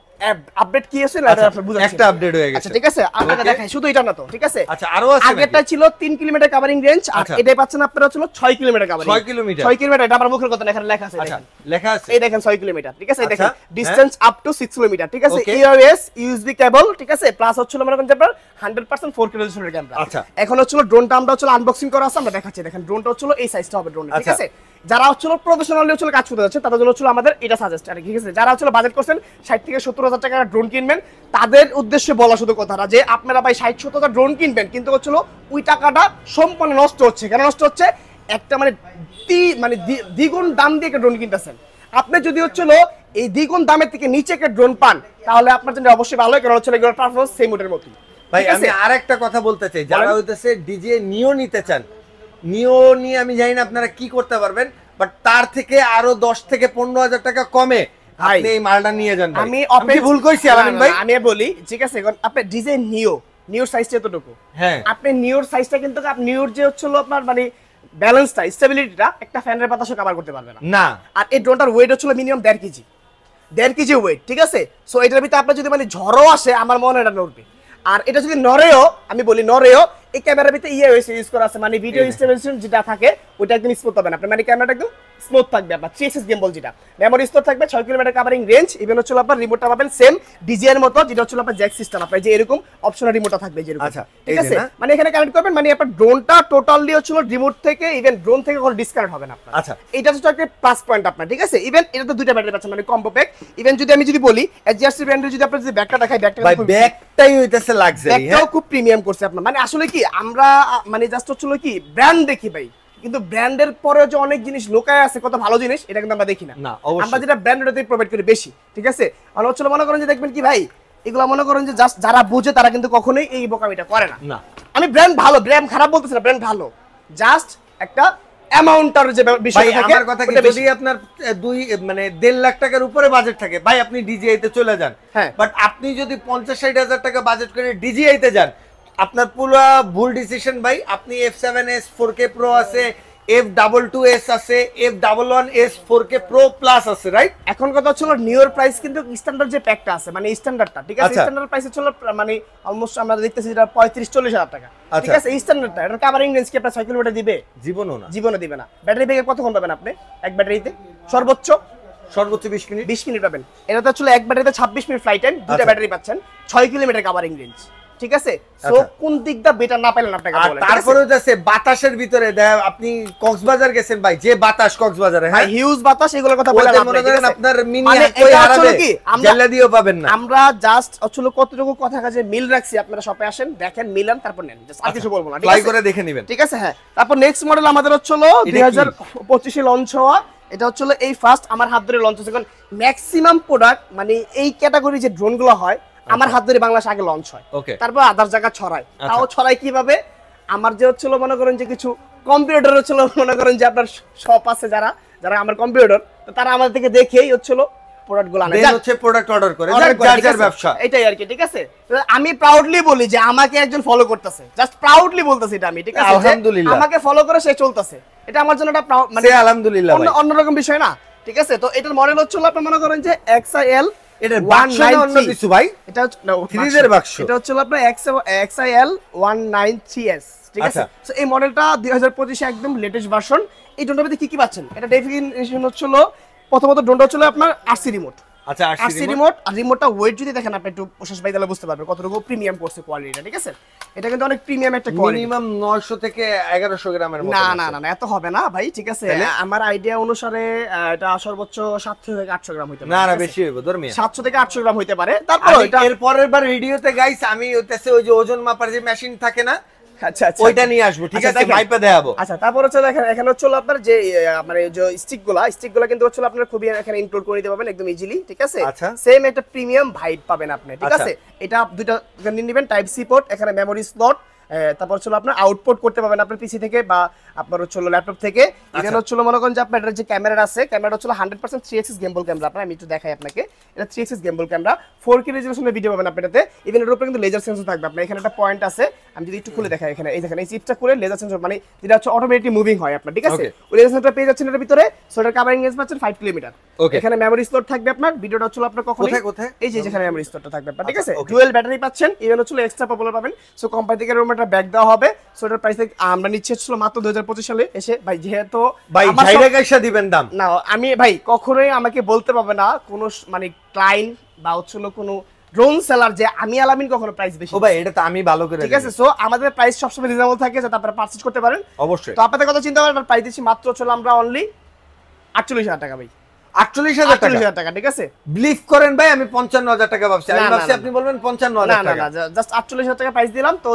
আপডেট কি আছে না আপনারা বুঝাচ্ছি, একটা আপডেট হয়ে গেছে, আচ্ছা ঠিক আছে? আপনাকে দেখাই, শুধু এটা না তো, ঠিক আছে? আচ্ছা আরো আছে, আগেরটা ছিল 3 কিলোমিটার কভারিং রেঞ্জ, আর এটাই পাচ্ছেন আপনারা হচ্ছে 6 কিলোমিটার কভারিং, 6 কিলোমিটার, এটা আমার মুখের কথা, এখানে লেখা আছে, দেখেন লেখা আছে, এই দেখেন 6 কিলোমিটার, ঠিক আছে? এই দেখেন ডিসটেন্স আপ টু 6 কিলোমিটার, ঠিক আছে? EOS ইউএসবি কেবল, ঠিক আছে? প্লাস হচ্ছে মনে করেন যে আপনার 100% 4K রেজোলিউশনের ক্যামেরা। আচ্ছা, এখন হচ্ছে ড্রোনটা আমরা হচ্ছে আনবক্সিং করা আছে, আমরা দেখাচ্ছি, দেখেন ড্রোনটা হচ্ছে এই সাইজটা হবে ড্রোন, ঠিক আছে? যারা হচ্ছে প্রফেশনালি হচ্ছে কাজ করতে যাচ্ছে তাদের জন্য হচ্ছে আমাদের এটা সাজেস্ট, ঠিক আছে? যারা হচ্ছে বাজেট করছেন 60 থেকে 70,000 টাকার ড্রোন কিনবেন, তাদের উদ্দেশ্যে বলা শুধু কথাটা যে আপনারা ভাই 60-70,000 ড্রোন কিনবেন, কিন্তু হচ্ছে ওই টাকাটা সম্পূর্ণ নষ্ট হচ্ছে। কেন নষ্ট হচ্ছে? একটা মানে দ্বিগুণ দাম দিয়ে একটা ড্রোন কিনতেছেন, আপনি যদি হচ্ছে এই দ্বিগুণ দামের থেকে নিচে একটা ড্রোন পান, তাহলে আপনার জন্য অবশ্যই ভালো, কারণ হচ্ছে এগুলোর পারফরম্যান্স সেম ওটার মতই। ভাই আমি আরেকটা কথা বলতে চাই, যারা হইতেছে ডিজে নিও নিতে চান, নিও নিয়ে আমি জানি না আপনারা কি করতে পারবেন, বাট তার থেকে আরো 10 থেকে 15,000 টাকা কমে আপনি এই মালটা নিয়ে যান। আমি ভুল কইছি আলামিন ভাই? আমি বলি ঠিক আছে, এখন আপনি ডিজে নিওর সাইজটা এতটুকু, হ্যাঁ আপনি নিওর সাইজটা কিন্তু আপনি নিওর যে হচ্ছে আপনার মানে ব্যালেন্সটা, স্টেবিলিটিটা একটা ফ্যানের বাতাসও কভার করতে পারবে না। আর এই ড্রোনটার ওয়েট হচ্ছে মিনিমাম 1.5 কেজি ওয়েট, ঠিক আছে? সো এটার ভিতরে আপনার যদি মানে ঝড়ও আসে আমার মনে হয় এটা নড়বে, আর এটা যদি নড়েও, আমি বলি নড়েও, এই ক্যামেরার ভিতরে ইউএস ইউজ করা আছে, মানে ভিডিও স্টেবিলাইজেশন যেটা থাকে ওটা একদম স্মুথ হবে না আপনার, মানে ক্যামেরাটা একদম স্মুথ থাকবে আপনার। 3 গিম্বল যেটা, মেমোরি স্টোর থাকবে 6 কিলোমিটার কাভারিং রেঞ্জ, ইভেন হচ্ছে আপনার রিমোটটা পাবেন সেম ডিজিআই এর মতো, যেটা হচ্ছে আপনার জ্যাক সিস্টেম, আপনার যে এরকম অপশনাল রিমোটটা থাকবে যেরকম। আচ্ছা, ঠিক আছে, মানে এখানে কানেক্ট করবেন, মানে আপনার ড্রোনটা টোটালি হচ্ছে রিমোট থেকে, ইভেন ড্রোন থেকে কোনো ডিসকানেক্ট হবে না আপনার। আচ্ছা, এটা হচ্ছে একটা প্লাস পয়েন্ট আপনার। ঠিক আছে, ইভেন এটা তো দুইটা ব্যাটারি পাচ্ছেন, মানে কম্বো প্যাক। ইভেন যদি আমি বলি এজিআরসি ব্র্যান্ডের যদি আপনার যদি ব্যাগটা দেখাই, ব্যাগটাই হইতাছে লাক্সারি, ব্যাগটাও খুব প্রিমিয়াম করছে আপনার। মানে আসলে কি আমরা মানে জাস্ট হচ্ছে কি ব্র্যান্ড দেখি ভাই, কিন্তু ব্র্যান্ডের পরে যে অনেক জিনিস লোকায় আছে, কত ভালো জিনিস, এটা কিন্তু আমরা দেখি না। আমরা যেটা ব্র্যান্ডেরতেই প্রোভাইড করি বেশি। ঠিক আছে, আর হচ্ছে মনে করেন যে দেখবেন কি ভাই, এগুলো মনে করেন যে জাস্ট যারা বুঝে তারা কিন্তু কখনোই এই বোকামিটা করে না। আমি ব্র্যান্ড ভালো, ব্র্যান্ড খারাপ বলতেছি না, ব্র্যান্ড ভালো, জাস্ট একটা অ্যামাউন্টটার যে বিষয় থাকে। আমার কথা কি, যদি আপনার 1.5 লাখ টাকার উপরে বাজেট থাকে ভাই, আপনি ডিজিআই তে চলে যান। বাট আপনি যদি 50-60 হাজার টাকা বাজেট করে ডিজিআই তে যান, আপনার পুরো ভুল ডিসিশন ভাই। আপনি F7s 4K Pro আছে, F22s আছে, F11s 4K Pro Plus আছে, রাইট? এখন কথা হচ্ছে নিউর প্রাইস কিন্তু স্ট্যান্ডার্ড যে প্যাকটা আছে, মানে স্ট্যান্ডার্ডটা, ঠিক আছে, স্ট্যান্ডার্ড প্রাইস হচ্ছে মানে অলমোস্ট আমরা দেখতেছি যেটা 35-40 হাজার টাকা। ঠিক আছে, স্ট্যান্ডার্ডটা এটার কভারিং রেঞ্জ কি আপনার 6 কিলোমিটার দিবে? জীবনও দিবে না। ব্যাটারি ব্যাকআপ কতক্ষণ পাবেন আপনি এক ব্যাটারিতে? সর্বোচ্চ 20 মিনিট, 20 মিনিট পাবেন। এটা তো এক ব্যাটারিতে 26 মিনিট ফ্লাইট টাইম, দুটো ব্যাটারি পাচ্ছেন, 6 কিলোমিটার কভারিং রেঞ্জ। ঠিক আছে, সো কোন দিকটা বেটার না পাইলেন আপনাকে বলেন। তারপরে হচ্ছে বাতাসের ভিতরে আপনি কক্সবাজার গেছেন ভাই, যে বাতাস কক্সবাজারে, হ্যাঁ হিউজ বাতাস, এগুলোর কথা বলে মনে করেন আপনার মিনি কই হারাবে, জেলা দিও পাবেন না। আমরা জাস্ট আসলে কতটুকু কথা কাজে মিল রাখছি, আপনারা শপে আসেন, দেখেন, মিলান, তারপর নেন, জাস্ট আর কিছু বলবো না, ট্রাই করে দেখে নেবেন। ঠিক আছে, হ্যাঁ। তারপর নেক্সট মডেল আমাদের হচ্ছে 2025 এ লঞ্চ হওয়া, এটা হচ্ছে এই ফার্স্ট আমার হাত ধরে লঞ্চ হচ্ছে। কারণ ম্যাক্সিমাম প্রোডাক্ট মানে এই ক্যাটাগরি যে ড্রোনগুলো হয় আমার হাত ধরে বাংলাদেশ আগে লঞ্চ হয়, তারপর আদার জায়গা ছড়ায়। তাও ছড়ায় কিভাবে? আমার যে হচ্ছিল মনে করেন যে কিছু কম্পিউটার হচ্ছিল, মনে করেন যে আপনার শপ আছে যারা যারা আমার কম্পিউটার, তারা আমাদের থেকে দেখেই হচ্ছিল প্রোডাক্টগুলো আনে, দেন হচ্ছে প্রোডাক্ট অর্ডার করে, যার ব্যবসা, এটাই আর কি। ঠিক আছে, আমি প্রাউডলি বলি যে আমাকে একজন ফলো করতেছে, জাস্ট প্রাউডলি বলতেছি এটা আমি। ঠিক আছে, আলহামদুলিল্লাহ, আমাকে ফলো করে সে চলতেছে, এটা আমার জন্য একটা মানে আলহামদুলিল্লাহ অন্যরকম বিষয় না। ঠিক আছে, তো এটার মডেল হচ্ছে আপনি মনে করেন যে XIL, এটার বাক্স না অন্য কিছু ভাই, এটা হচ্ছে সিরিজের বাক্স, এটা হচ্ছে আপনার XIL 193S। ঠিক আছে, সো এই মডেলটা 2025 এ একদম লেটেস্ট ভার্সন। এই ড্রোনটার মধ্যে কি পাচ্ছেন? এটা ডেফিনিশন হচ্ছে প্রথমত ড্রোনটা হচ্ছে আপনার RC রিমোট। আচ্ছা, RC রিমোট, আর রিমোটটা ওয়েট যদি দেখেন আপনি একটু প্রশাস ভাই তাহলে বুঝতে পারবেন কতটুকু প্রিমিয়াম করছে কোয়ালিটিটা। ঠিক আছে, এটা কিন্তু অনেক প্রিমিয়াম একটা কোয়ালিটি, মিনিমাম 900 থেকে 1100 গ্রামের মতো। না এত হবে না ভাই। ঠিক আছে, আমার আইডিয়া অনুসারে এটা সর্বোচ্চ 700 থেকে 800 গ্রাম হইতে পারে। না বেশি হইব, ধর্মী 700 থেকে 800 গ্রাম হইতে পারে। তারপর এটা এর পরের বার ভিডিওতে গাইস আমি হইতেছে ওই যে ওজন মাপার যে মেশিন থাকে না, আচ্ছা ওইটা নিয়ে আসবো। ঠিক আছে, মাইপে দেখাবো। আচ্ছা, তারপর হচ্ছে দেখেন এখানে হচ্ছে আপনার যে মানে যে স্টিকগুলো কিন্তু হচ্ছে আপনার খুবই এখানে ইনক্লুড করে দিতে পারবেন একদম ইজিলি। ঠিক আছে, সেম একটা প্রিমিয়াম ভাইব পাবেন আপনি। ঠিক আছে, এটা দুটো নিয়ে নেবেন, টাইপ সি পোর্ট, এখানে মেমোরি স্লট, তারপর হচ্ছে আপনার আউটপুট করতে পারবেন আপনার পিসি থেকে বা আপনার হচ্ছে ল্যাপটপ থেকে। এখানে হচ্ছে মনে করেন যে আপনার এটার যে ক্যামেরা আছে, ক্যামেরা হচ্ছে 100% 3 গেম্বল ক্যামেরা। আপনার আমি একটু দেখাই আপনাকে, এটা 3 গেম্বল ক্যামেরা, 4K রেজোলিউশনের ভিডিও পাবেন আপনি এটাতে। ইভেন এর উপরে কিন্তু লেজার সেন্সর থাকবে। আপনার এখানে একটা পয়েন্ট আছে, আমি যদি একটু খুলে দেখাই, এখানে এই দেখেন এই চিপটা খুলে লেজার সেন্সর, মানে যেটা হচ্ছে অটোমেটিক মুভিং হয় আপনার। ঠিক আছে, ওই লেজার সেন্সরটা পেয়ে যাচ্ছেন এর ভিতরে। সো এটার কভারিং রেঞ্জ পাচ্ছেন 5 কিলোমিটার। এখানে মেমোরি স্লট থাকবে আপনার, ভিডিওটা হচ্ছে আপনার কখন কোথায় এই যে যেখানে মেমোরি স্লটটা থাকবে আপনার। ঠিক আছে, ডুয়াল ব্যাটারি পাচ্ছেন, ইভেন হচ্ছে এক্সট্রা পপুলার পাবেন। সো কোম্পানি থেকে এরকম একটা ব্যাগ দেওয়া হবে। সো এটার প্রাইস আমরা নিচ্ছে হচ্ছে মাত্র 2025 সালে এসে ভাই, যেহেতু ভাই ঝাইরা গাইসা দিবেন দাম না, আমি ভাই কখনোই আমাকে বলতে পারবে না কোনো মানে ক্লায়েন্ট বা হচ্ছে কোনো ড্রোন সেলার যে আমি আলামিন কখনো প্রাইস বেশি। ও ভাই এটা তো আমি ভালো করে, ঠিক আছে। সো আমাদের প্রাইস সবসময় রিজনেবল থাকে যাতে আপনারা পারচেজ করতে পারেন। অবশ্যই। তো আপনাদের কথা চিন্তা করেন, প্রাইস দিচ্ছি মাত্র চলো আমরা অনলি 48,000 টাকা ভাই, 48,000 টাকা। ঠিক আছে, বিলিভ করেন ভাই, আমি 55,000 টাকা ভাবছি, আমি ভাবছি আপনি বলবেন 55,000 টাকা। না জাস্ট 48,000 টাকা প্রাইস দিলাম। তো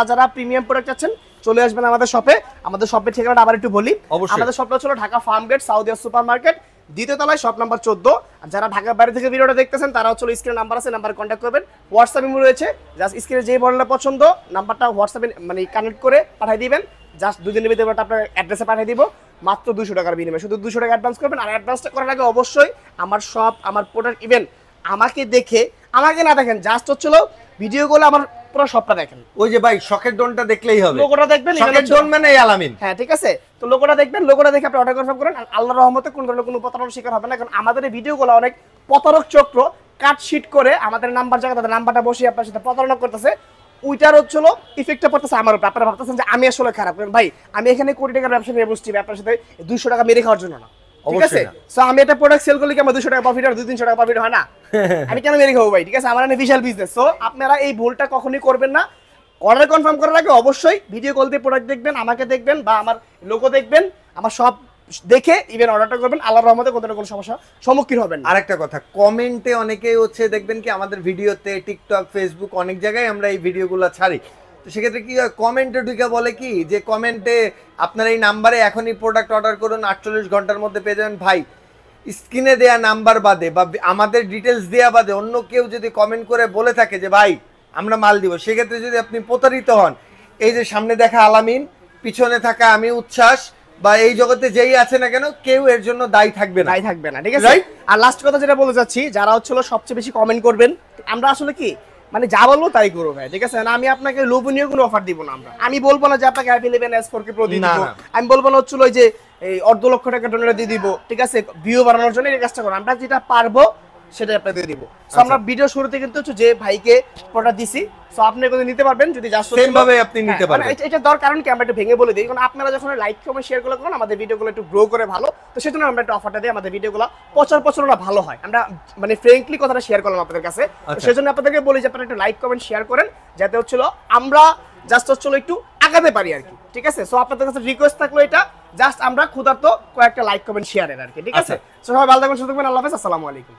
যারা প্রিমিয়াম প্রোডাক্ট চাচ্ছেন চলে আসবেন আমাদের শপে। আমাদের শপের ঠিকানাটা আবার একটু বলি, আমাদের শপটা হলো Dhaka Farmgate Saudia super market, দ্বিতীয় তলায়, শপ নাম্বার 14। আর যারা ঢাকার বাইরে থেকে ভিডিওটা দেখতেছেন তারা হচ্ছে স্ক্রিনে নাম্বার আছে, নাম্বারে কন্ট্যাক্ট করবেন। হোয়াটসঅ্যাপ ইমো রয়েছে, জাস্ট স্ক্রিনে যে মডেলটা পছন্দ নাম্বারটা হোয়াটসঅ্যাপে মানে কানেক্ট করে পাঠিয়ে দিবেন। জাস্ট 2 দিনের ভিতরে আপনার অ্যাড্রেসে পাঠিয়ে দিব, মাত্র 200 টাকার বিনিময়ে। শুধু 200 টাকা অ্যাডভান্স করবেন। আর অ্যাডভান্সটা করার আগে অবশ্যই আমার শপ, আমার প্রোডাক্ট, ইভেন আমাকে দেখে, আমাকে না দেখেন, জাস্ট হচ্ছিল ভিডিওগুলো আমার পুরো শপটা দেখেন। ওই যে ভাই শখের ড্রোনটা দেখলেই হবে, লোগোটা দেখবেন, শখের ড্রোন মানে আলামিন। হ্যাঁ ঠিক আছে, তো লোগোটা দেখবেন, লোগোটা দেখে আপনি অর্ডার কনফার্ম করেন। আর আল্লাহর রহমতে কোন ধরনের কোনো প্রতারণার শিকার হবে না, কারণ আমাদের এই ভিডিওগুলো অনেক প্রতারক চক্র কাট শিট করে আমাদের নাম্বার জায়গা তাদের নাম্বারটা বসিয়ে আপনার সাথে প্রতারণা করতেছে। ওইটার হচ্ছিল ইফেক্টটা পড়তেছে আমার উপর। আপনারা ভাবতেছেন যে আমি আসলে খারাপ, ভাই আমি এখানে কোটি টাকার ব্যবসা নিয়ে বসছি, আপনার সাথে 200 টাকা মেরে খাওয়ার জন্য না, ঠিক আছে? সো আমি একটা প্রোডাক্ট সেল করলে কি আমার 200 টাকা প্রফিট আর 200-300 টাকা প্রফিট হয় না? আমি কেন মেরে খাবো ভাই, ঠিক আছে? আমার বিশাল বিজনেস। সো আপনারা এই ভুলটা কখনোই করবেন না। অর্ডার কনফার্ম করার আগে অবশ্যই ভিডিও কল দিয়ে প্রোডাক্ট দেখবেন, আমাকে দেখবেন বা আমার লোগো দেখবেন, আমার সব দেখে ইভেন অর্ডারটা করবেন। আল্লাহর রহমতে কোনো সমস্যা সম্মুখীন হবেন না। আরেকটা কথা, কমেন্টে অনেকেই হচ্ছে দেখবেন কি আমাদের ভিডিওতে টিকটক, ফেসবুক অনেক জায়গায় আমরা এই ভিডিওগুলো ছাড়ি, তো সেক্ষেত্রে কি হয়, কমেন্টে ঢুকে বলে কি যে কমেন্টে আপনার এই নাম্বারে এখনই প্রোডাক্ট অর্ডার করুন, 48 ঘন্টার মধ্যে পেয়ে যাবেন। ভাই স্ক্রিনে দেয়া নাম্বার বাদে বা আমাদের ডিটেলস দেয়া বাদে অন্য কেউ যদি কমেন্ট করে বলে থাকে যে ভাই আমরা মাল দিব, সেক্ষেত্রে যদি আপনি প্রতারিত হন, এই যে সামনে দেখা আলামিন, পিছনে থাকা আমি উচ্ছ্বাস বা এই জগতে যেই আছে না কেন, কেউ এর জন্য দায়ী থাকবে না, ঠিক আছে? আর লাস্ট কথা যেটা বলে যাচ্ছি, যারা হচ্ছিল সবচেয়ে বেশি কমেন্ট করবেন, আমরা আসলে কি মানে যা বলবো তাই করবো ভাই, ঠিক আছে? না আমি আপনাকে লোভনীয় কোনো অফার দিব না। আমি বলবো না যে আপনাকে অ্যাপল 11 S4K Pro দিয়ে দিব, আমি বলবো না হচ্ছিল ওই যে এই 1.5 লক্ষ টাকা ডোনেট দিয়ে দিব, ঠিক আছে? ভিউ বাড়ানোর জন্য এই কাজটা করো, আমরা যেটা পারবো সেটা আপনাকে দিয়ে দিব। সো আমরা ভিডিও শুরুতে কিন্তু হচ্ছে যে ভাইকে প্রোডাক্ট দিছি, সো আপনি কিন্তু নিতে পারবেন যদি জাস্ট সেম ভাবে আপনি নিতে পারবেন। এটা দরকার, কারণ কি আমরা একটু ভেঙে বলে দিই, কারণ আপনারা যখন লাইক কমেন্ট শেয়ার গুলো করেন আমাদের ভিডিওগুলো একটু গ্রো করে ভালো, তো সেজন্য আমরা একটা অফারটা দিই, আমাদের ভিডিওগুলো প্রচারণা ভালো হয়। আমরা মানে ফ্র্যাঙ্কলি কথাটা শেয়ার করলাম আপনাদের কাছে, সেজন্য আপনাদেরকে বলি যে আপনারা একটু লাইক কমেন্ট শেয়ার করেন, যাতে হচ্ছিল আমরা জাস্ট হচ্ছিল একটু আগাতে পারি আর কি, ঠিক আছে? সো আপনাদের কাছে রিকোয়েস্ট থাকলো এটা, জাস্ট আমরা ক্ষুধার্ত কয়েকটা লাইক কমেন্ট শেয়ারের আর কি, ঠিক আছে? সবাই ভালো থাকবেন, সুস্থ থাকবেন, আল্লাহ হাফেজ, আসসালামু আলাইকুম।